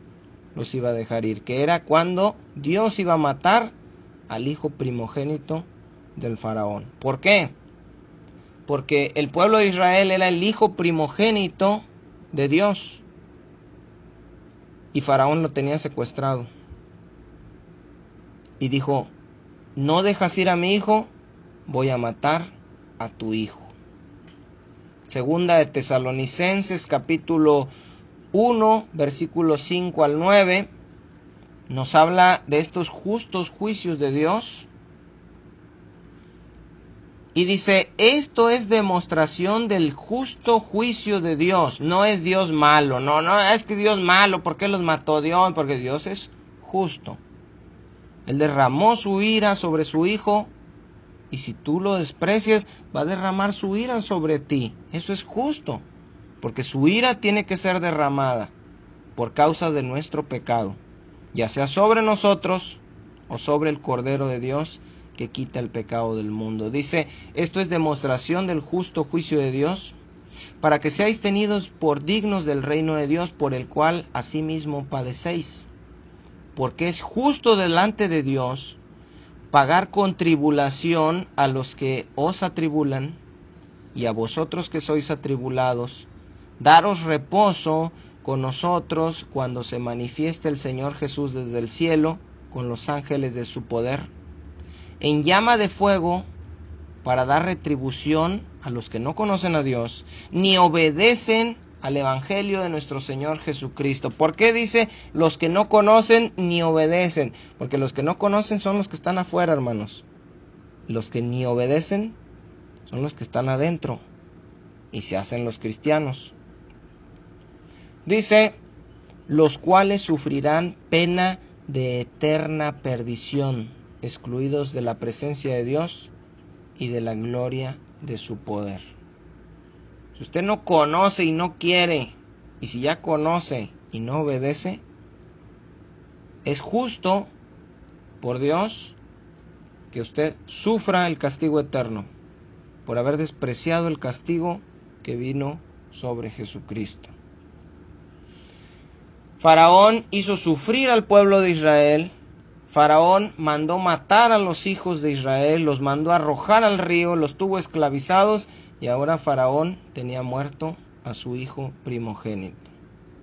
los iba a dejar ir, que era cuando Dios iba a matar al hijo primogénito del Faraón. ¿Por qué? Porque el pueblo de Israel era el hijo primogénito de Dios y Faraón lo tenía secuestrado. Y dijo, no dejas ir a mi hijo, voy a matar a tu hijo. Segunda de Tesalonicenses, capítulo 1, versículos 5 al 9, nos habla de estos justos juicios de Dios. Y dice, esto es demostración del justo juicio de Dios. No es Dios malo, no es que Dios malo, ¿por qué los mató Dios? Porque Dios es justo. Él derramó su ira sobre su Hijo, y si tú lo desprecias, va a derramar su ira sobre ti. Eso es justo, porque su ira tiene que ser derramada por causa de nuestro pecado, ya sea sobre nosotros o sobre el Cordero de Dios que quita el pecado del mundo. Dice, esto es demostración del justo juicio de Dios, para que seáis tenidos por dignos del reino de Dios, por el cual asimismo padecéis. Porque es justo delante de Dios pagar con tribulación a los que os atribulan, y a vosotros que sois atribulados, daros reposo con nosotros cuando se manifieste el Señor Jesús desde el cielo, con los ángeles de su poder, en llama de fuego, para dar retribución a los que no conocen a Dios, ni obedecen al Evangelio de nuestro Señor Jesucristo. ¿Por qué dice los que no conocen ni obedecen? Porque los que no conocen son los que están afuera, hermanos. Los que ni obedecen son los que están adentro y se hacen los cristianos. Dice, los cuales sufrirán pena de eterna perdición, excluidos de la presencia de Dios y de la gloria de su poder. Si usted no conoce y no quiere, y si ya conoce y no obedece, es justo por Dios que usted sufra el castigo eterno por haber despreciado el castigo que vino sobre Jesucristo. Faraón hizo sufrir al pueblo de Israel. Faraón mandó matar a los hijos de Israel, los mandó arrojar al río, los tuvo esclavizados, y ahora Faraón tenía muerto a su hijo primogénito.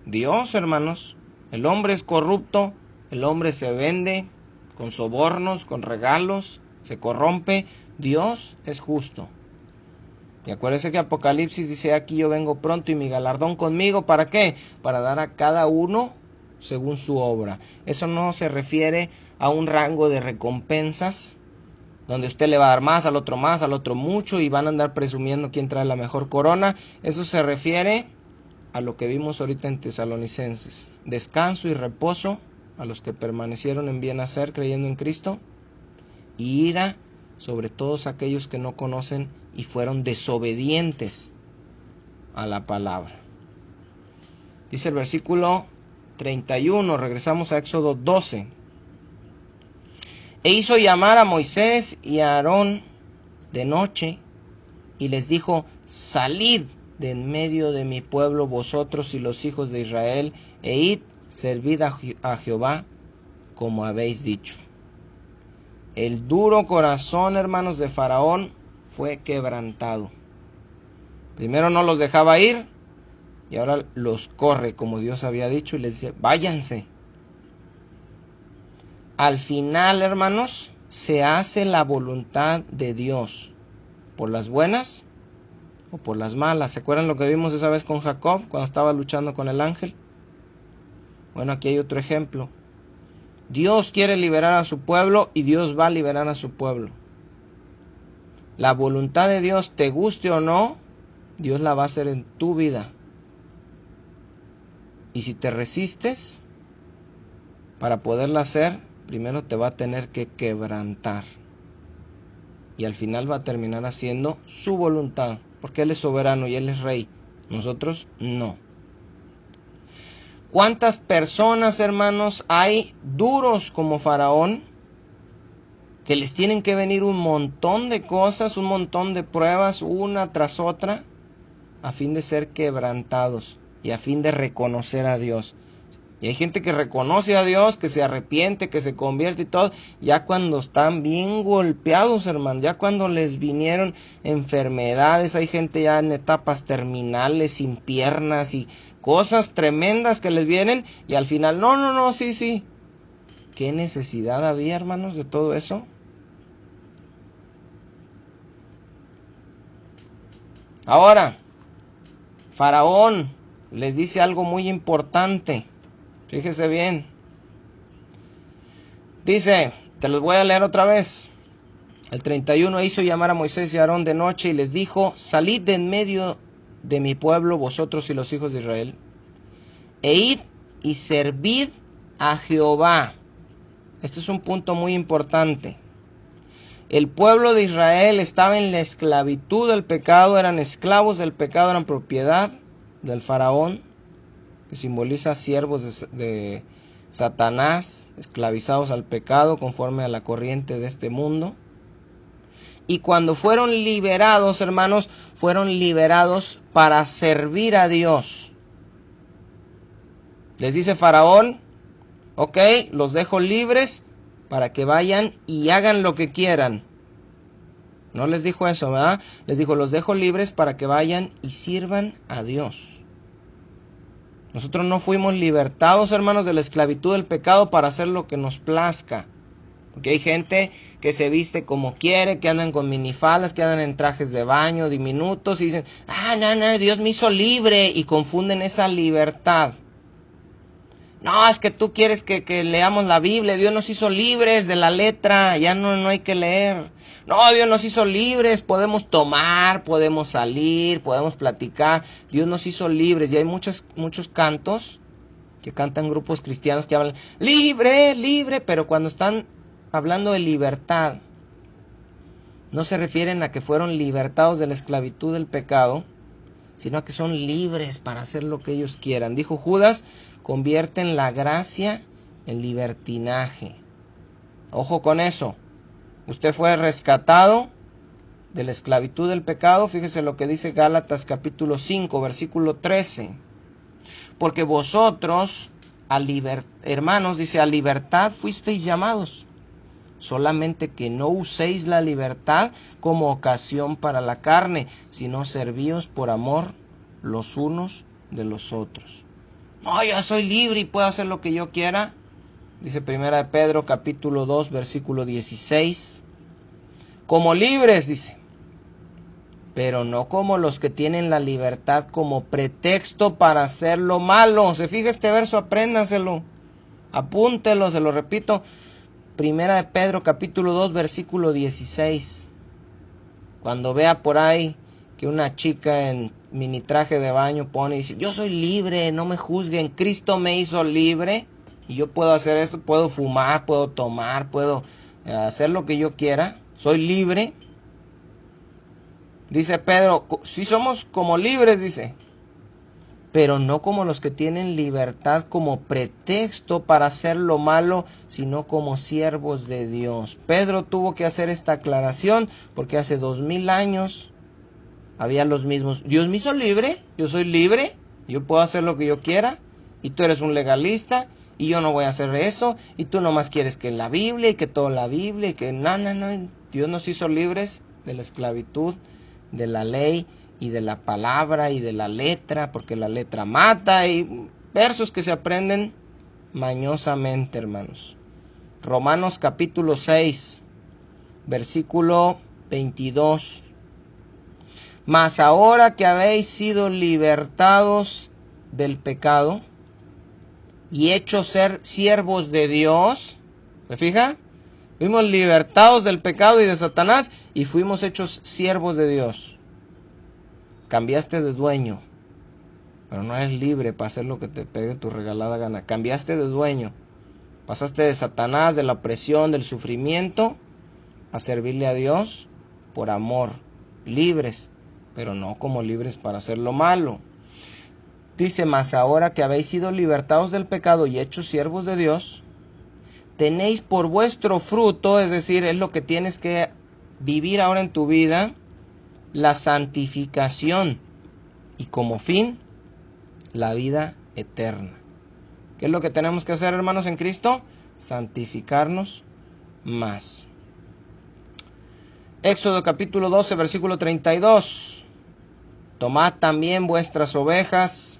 Dios, hermanos, el hombre es corrupto, el hombre se vende con sobornos, con regalos, se corrompe. Dios es justo. Y acuérdense que Apocalipsis dice, aquí yo vengo pronto y mi galardón conmigo, ¿para qué? Para dar a cada uno según su obra. Eso no se refiere a un rango de recompensas, donde usted le va a dar más, al otro mucho, y van a andar presumiendo quién trae la mejor corona. Eso se refiere a lo que vimos ahorita en Tesalonicenses. Descanso y reposo a los que permanecieron en bien hacer creyendo en Cristo, y ira sobre todos aquellos que no conocen y fueron desobedientes a la palabra. Dice el versículo 31, regresamos a Éxodo 12. E hizo llamar a Moisés y a Aarón de noche, y les dijo, salid de en medio de mi pueblo vosotros y los hijos de Israel, e id, servid a Jehová como habéis dicho. El duro corazón, hermanos, de Faraón fue quebrantado. Primero no los dejaba ir, y ahora los corre como Dios había dicho, y les dice, váyanse. Al final, hermanos, se hace la voluntad de Dios, por las buenas o por las malas. ¿Se acuerdan lo que vimos esa vez con Jacob cuando estaba luchando con el ángel? Bueno, aquí hay otro ejemplo. Dios quiere liberar a su pueblo y Dios va a liberar a su pueblo. La voluntad de Dios, te guste o no, Dios la va a hacer en tu vida. Y si te resistes, para poderla hacer, primero te va a tener que quebrantar. Y al final va a terminar haciendo su voluntad, porque Él es soberano y Él es rey. Nosotros no. ¿Cuántas personas, hermanos, hay duros como Faraón, que les tienen que venir un montón de cosas, un montón de pruebas, una tras otra, a fin de ser quebrantados y a fin de reconocer a Dios? Y hay gente que reconoce a Dios, que se arrepiente, que se convierte y todo, ya cuando están bien golpeados, hermano, ya cuando les vinieron enfermedades, hay gente ya en etapas terminales, sin piernas y cosas tremendas que les vienen, y al final, no, sí. ¿Qué necesidad había, hermanos, de todo eso? Ahora, Faraón les dice algo muy importante. Fíjese bien. Dice, te los voy a leer otra vez. El 31 hizo llamar a Moisés y a Aarón de noche y les dijo, salid de en medio de mi pueblo, vosotros y los hijos de Israel, e id y servid a Jehová. Este es un punto muy importante. El pueblo de Israel estaba en la esclavitud del pecado, eran esclavos del pecado, eran propiedad del faraón, que simboliza siervos de Satanás, esclavizados al pecado conforme a la corriente de este mundo. Y cuando fueron liberados, hermanos, fueron liberados para servir a Dios. Les dice Faraón, ok, los dejo libres para que vayan y hagan lo que quieran. No les dijo eso, ¿verdad? Les dijo, los dejo libres para que vayan y sirvan a Dios. Nosotros no fuimos libertados, hermanos, de la esclavitud del pecado para hacer lo que nos plazca. Porque hay gente que se viste como quiere, que andan con minifaldas, que andan en trajes de baño diminutos y dicen, no, Dios me hizo libre, y confunden esa libertad. No, es que tú quieres que leamos la Biblia. Dios nos hizo libres de la letra, ya no hay que leer. No, Dios nos hizo libres, podemos tomar, podemos salir, podemos platicar. Dios nos hizo libres. Y hay muchos cantos que cantan grupos cristianos que hablan libre, libre, pero cuando están hablando de libertad, no se refieren a que fueron libertados de la esclavitud del pecado, sino a que son libres para hacer lo que ellos quieran. Dijo Judas, convierten la gracia en libertinaje. Ojo con eso. Usted fue rescatado de la esclavitud del pecado. Fíjese lo que dice Gálatas capítulo 5, versículo 13. Porque vosotros, hermanos, dice, a libertad fuisteis llamados. Solamente que no uséis la libertad como ocasión para la carne, sino servíos por amor los unos de los otros. No, yo soy libre y puedo hacer lo que yo quiera. Dice 1 Pedro capítulo 2 versículo 16. Como libres, dice, pero no como los que tienen la libertad como pretexto para hacer lo malo. Se fija este verso, apréndanselo, apúntelo, se lo repito. 1 Pedro capítulo 2 versículo 16. Cuando vea por ahí que una chica en mini traje de baño pone y dice, yo soy libre, no me juzguen, Cristo me hizo libre y yo puedo hacer esto, puedo fumar, puedo tomar, puedo hacer lo que yo quiera, soy libre. Dice Pedro, si somos como libres, dice, pero no como los que tienen libertad como pretexto para hacer lo malo, sino como siervos de Dios. Pedro tuvo que hacer esta aclaración porque hace 2000 años había los mismos. Dios me hizo libre, yo soy libre, yo puedo hacer lo que yo quiera, y tú eres un legalista, y yo no voy a hacer eso, y tú nomás quieres que la Biblia, y que toda la Biblia, y que no. Dios nos hizo libres de la esclavitud, de la ley, y de la palabra, y de la letra, porque la letra mata, y versos que se aprenden mañosamente, hermanos. Romanos capítulo 6, versículo 22. Mas ahora que habéis sido libertados del pecado y hechos ser siervos de Dios, ¿se fija? Fuimos libertados del pecado y de Satanás y fuimos hechos siervos de Dios. Cambiaste de dueño, pero no eres libre para hacer lo que te pegue tu regalada gana. Cambiaste de dueño, pasaste de Satanás, de la opresión, del sufrimiento, a servirle a Dios por amor, libres, pero no como libres para hacer lo malo. Dice, mas ahora que habéis sido libertados del pecado y hechos siervos de Dios, tenéis por vuestro fruto, es decir, es lo que tienes que vivir ahora en tu vida, la santificación, y como fin, la vida eterna. ¿Qué es lo que tenemos que hacer, hermanos, en Cristo? Santificarnos más. Éxodo capítulo 12, versículo 32. Tomad también vuestras ovejas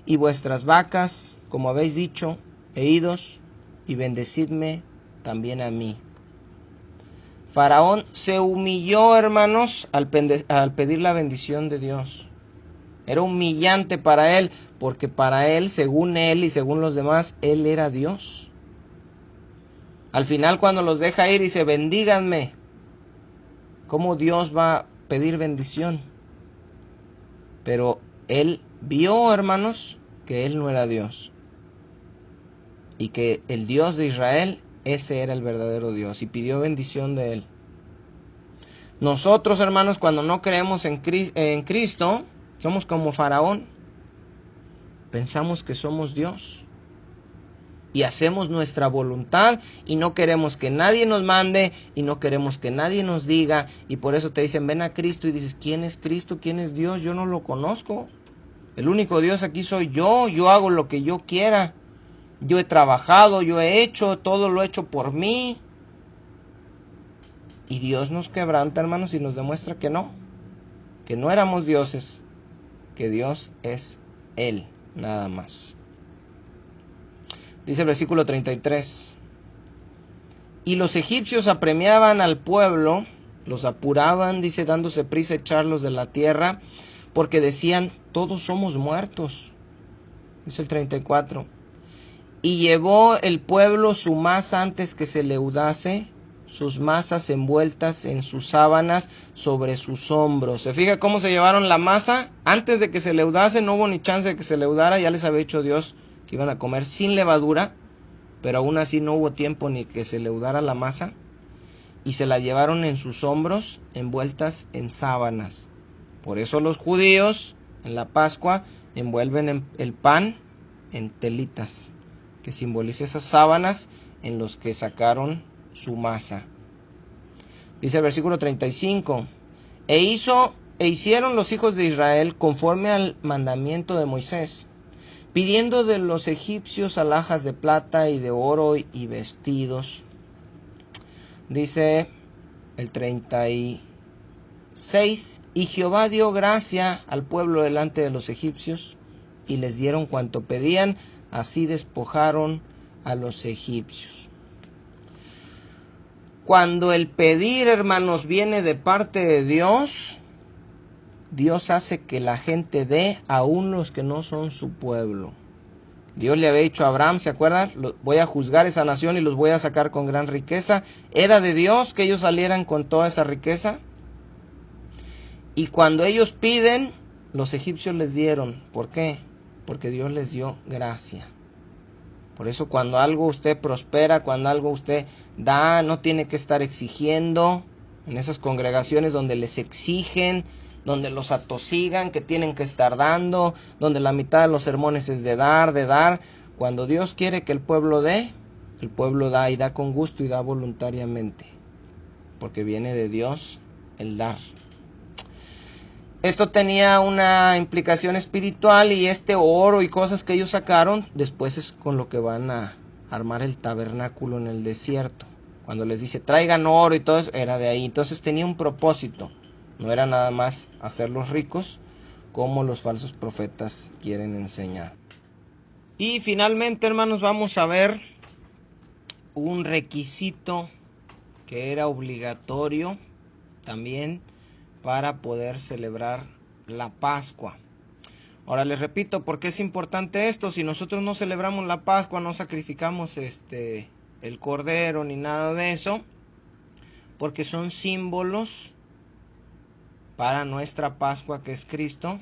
y vuestras vacas, como habéis dicho, e idos y bendecidme también a mí. Faraón se humilló, hermanos, al pedir la bendición de Dios. Era humillante para él, porque para él, según él y según los demás, él era Dios. Al final, cuando los deja ir, dice, bendíganme. ¿Cómo Dios va a pedir bendición? Pero él vio, hermanos, que él no era Dios. Y que el Dios de Israel, ese era el verdadero Dios. Y pidió bendición de él. Nosotros, hermanos, cuando no creemos en Cristo, somos como Faraón. Pensamos que somos Dios. Y hacemos nuestra voluntad y no queremos que nadie nos mande y no queremos que nadie nos diga. Y por eso te dicen, ven a Cristo, y dices, ¿quién es Cristo? ¿Quién es Dios? Yo no lo conozco. El único Dios aquí soy yo. Yo hago lo que yo quiera. Yo he trabajado, yo he hecho, todo lo he hecho por mí. Y Dios nos quebranta, hermanos, y nos demuestra que no éramos dioses, que Dios es Él, nada más. Dice el versículo 33. Y los egipcios apremiaban al pueblo, los apuraban, dice, dándose prisa a echarlos de la tierra, porque decían, todos somos muertos. Dice el 34. Y llevó el pueblo su masa antes que se leudase, sus masas envueltas en sus sábanas sobre sus hombros. ¿Se fija cómo se llevaron la masa? Antes de que se leudase, no hubo ni chance de que se leudara, ya les había dicho Dios que iban a comer sin levadura, pero aún así no hubo tiempo ni que se leudara la masa, y se la llevaron en sus hombros envueltas en sábanas. Por eso los judíos en la Pascua envuelven el pan en telitas, que simboliza esas sábanas en los que sacaron su masa. Dice el versículo 35, e hicieron los hijos de Israel conforme al mandamiento de Moisés, pidiendo de los egipcios alhajas de plata y de oro y vestidos. Dice el 36, y Jehová dio gracia al pueblo delante de los egipcios, y les dieron cuanto pedían, así despojaron a los egipcios. Cuando el pedir, hermanos, viene de parte de Dios, Dios hace que la gente dé aún los que no son su pueblo. Dios le había dicho a Abraham, ¿se acuerdan? Voy a juzgar esa nación y los voy a sacar con gran riqueza. ¿Era de Dios que ellos salieran con toda esa riqueza? Y cuando ellos piden, los egipcios les dieron. ¿Por qué? Porque Dios les dio gracia. Por eso cuando algo usted prospera, cuando algo usted da, no tiene que estar exigiendo. En esas congregaciones donde les exigen, donde los atosigan, que tienen que estar dando, donde la mitad de los sermones es de dar. Cuando Dios quiere que el pueblo dé, el pueblo da y da con gusto y da voluntariamente. Porque viene de Dios el dar. Esto tenía una implicación espiritual, y este oro y cosas que ellos sacaron, después es con lo que van a armar el tabernáculo en el desierto. Cuando les dice traigan oro y todo eso, era de ahí. Entonces tenía un propósito. No era nada más hacerlos ricos, como los falsos profetas quieren enseñar. Y finalmente, hermanos, vamos a ver un requisito que era obligatorio también para poder celebrar la Pascua. Ahora les repito, ¿por qué es importante esto? Si nosotros no celebramos la Pascua, no sacrificamos el cordero ni nada de eso, porque son símbolos para nuestra Pascua, que es Cristo,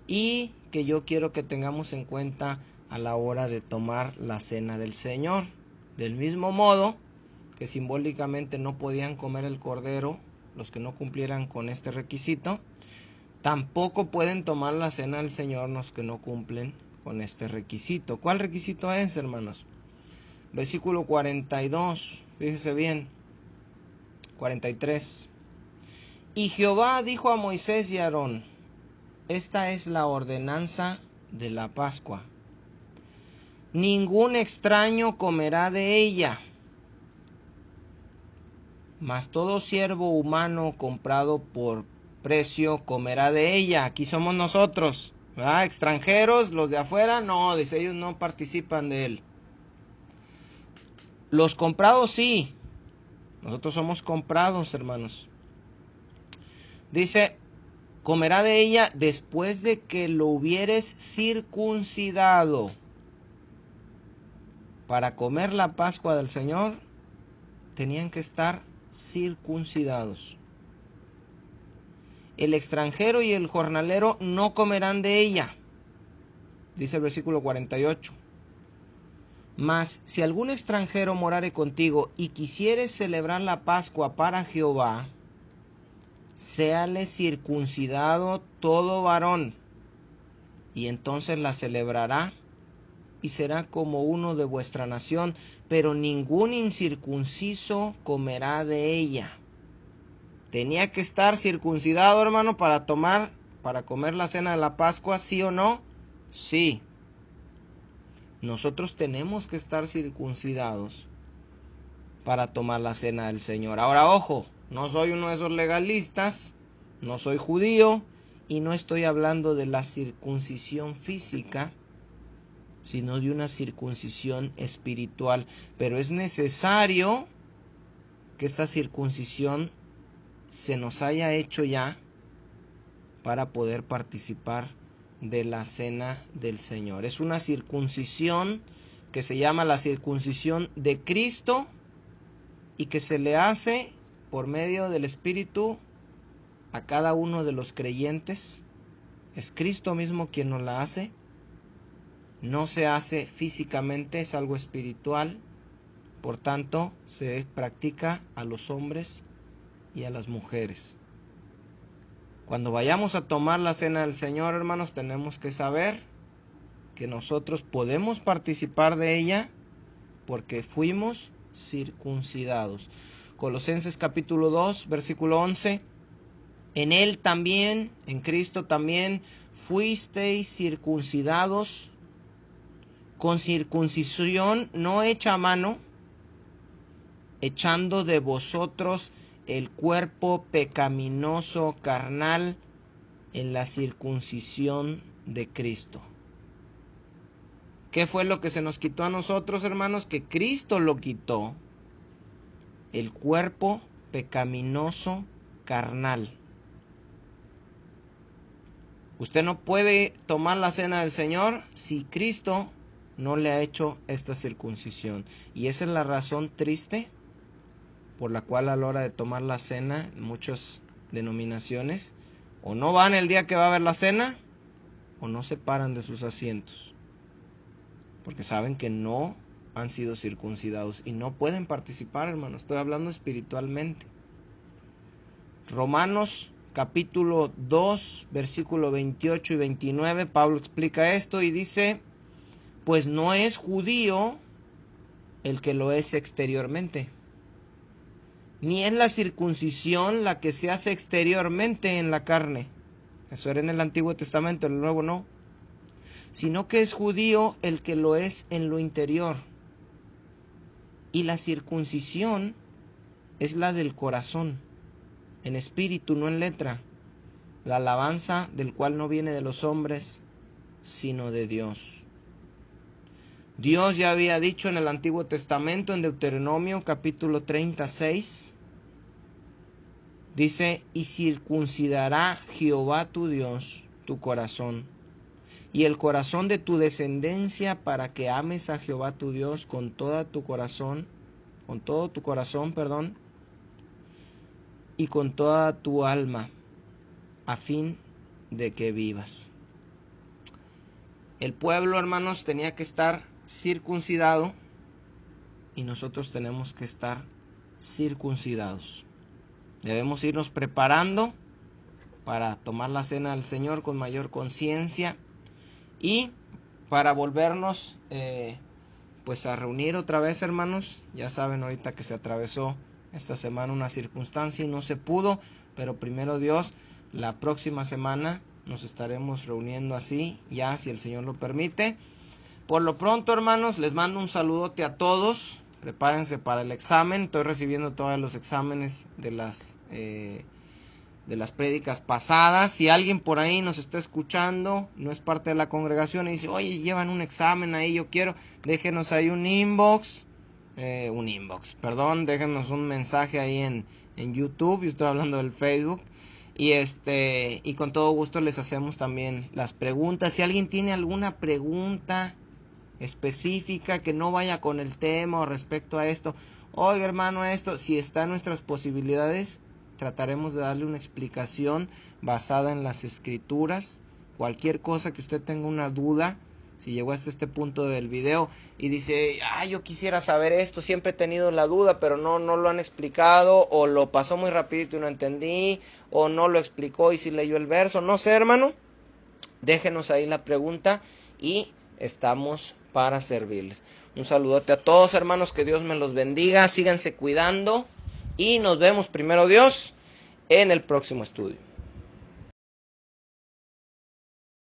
y que yo quiero que tengamos en cuenta a la hora de tomar la cena del Señor. Del mismo modo que simbólicamente no podían comer el cordero los que no cumplieran con este requisito, tampoco pueden tomar la cena del Señor los que no cumplen con este requisito. ¿Cuál requisito es, hermanos? Versículo 42, fíjese bien, 43. Y Jehová dijo a Moisés y a Aarón, esta es la ordenanza de la Pascua. Ningún extraño comerá de ella, mas todo siervo humano comprado por precio comerá de ella. Aquí somos nosotros, ¿verdad? Extranjeros, los de afuera, no, dice, ellos no participan de él. Los comprados sí, nosotros somos comprados, hermanos. Dice, comerá de ella después de que lo hubieres circuncidado. Para comer la Pascua del Señor tenían que estar circuncidados. El extranjero y el jornalero no comerán de ella, dice el versículo 48. Mas si algún extranjero morare contigo y quisieres celebrar la Pascua para Jehová, séale circuncidado todo varón, y entonces la celebrará, y será como uno de vuestra nación, pero ningún incircunciso comerá de ella. Tenía que estar circuncidado, hermano, para comer la cena de la Pascua, ¿sí o no? Sí. Nosotros tenemos que estar circuncidados para tomar la cena del Señor. Ahora, ojo, no soy uno de esos legalistas, no soy judío y no estoy hablando de la circuncisión física, sino de una circuncisión espiritual. Pero es necesario que esta circuncisión se nos haya hecho ya para poder participar de la cena del Señor. Es una circuncisión que se llama la circuncisión de Cristo y que se le hace por medio del Espíritu a cada uno de los creyentes. Es Cristo mismo quien nos la hace. No se hace físicamente, es algo espiritual. Por tanto, se practica a los hombres y a las mujeres. Cuando vayamos a tomar la cena del Señor, hermanos, tenemos que saber que nosotros podemos participar de ella porque fuimos circuncidados. Colosenses capítulo 2, versículo 11. En Él también, en Cristo también, fuisteis circuncidados con circuncisión no hecha a mano, echando de vosotros el cuerpo pecaminoso carnal en la circuncisión de Cristo. ¿Qué fue lo que se nos quitó a nosotros, hermanos? Que Cristo lo quitó. El cuerpo pecaminoso carnal. Usted no puede tomar la cena del Señor si Cristo no le ha hecho esta circuncisión. Y esa es la razón triste por la cual a la hora de tomar la cena, muchas denominaciones o no van el día que va a haber la cena o no se paran de sus asientos porque saben que no han sido circuncidados y no pueden participar, hermano. Estoy hablando espiritualmente. Romanos capítulo 2 versículo 28 y 29, Pablo explica esto y dice: pues no es judío el que lo es exteriormente, ni es la circuncisión la que se hace exteriormente en la carne. Eso era en el Antiguo Testamento, en el Nuevo no. Sino que es judío el que lo es en lo interior. Y la circuncisión es la del corazón, en espíritu, no en letra. La alabanza del cual no viene de los hombres, sino de Dios. Dios ya había dicho en el Antiguo Testamento, en Deuteronomio capítulo 36, dice: y circuncidará Jehová tu Dios tu corazón y el corazón de tu descendencia, para que ames a Jehová tu Dios con todo tu corazón, y con toda tu alma, a fin de que vivas. El pueblo, hermanos, tenía que estar circuncidado y nosotros tenemos que estar circuncidados. Debemos irnos preparando para tomar la cena del Señor con mayor conciencia y para volvernos pues a reunir otra vez, hermanos. Ya saben ahorita que se atravesó esta semana una circunstancia y no se pudo, pero primero Dios, la próxima semana nos estaremos reuniendo así, ya si el Señor lo permite. Por lo pronto, hermanos, les mando un saludote a todos. Prepárense para el examen. Estoy recibiendo todos los exámenes de las prédicas pasadas. Si alguien por ahí nos está escuchando, no es parte de la congregación y dice: oye, llevan un examen ahí, yo quiero, déjenos ahí déjenos un mensaje ahí en YouTube. Yo estoy hablando del Facebook. Y con todo gusto les hacemos también las preguntas. Si alguien tiene alguna pregunta específica que no vaya con el tema o respecto a esto, oiga hermano, esto, si está en nuestras posibilidades, trataremos de darle una explicación basada en las escrituras. Cualquier cosa que usted tenga una duda, si llegó hasta este punto del video y dice, yo quisiera saber esto, siempre he tenido la duda, pero no lo han explicado, o lo pasó muy rapidito y no entendí, o no lo explicó y sí leyó el verso, no sé hermano, déjenos ahí la pregunta y estamos para servirles. Un saludote a todos hermanos, que Dios me los bendiga, síganse cuidando y nos vemos primero Dios en el próximo estudio.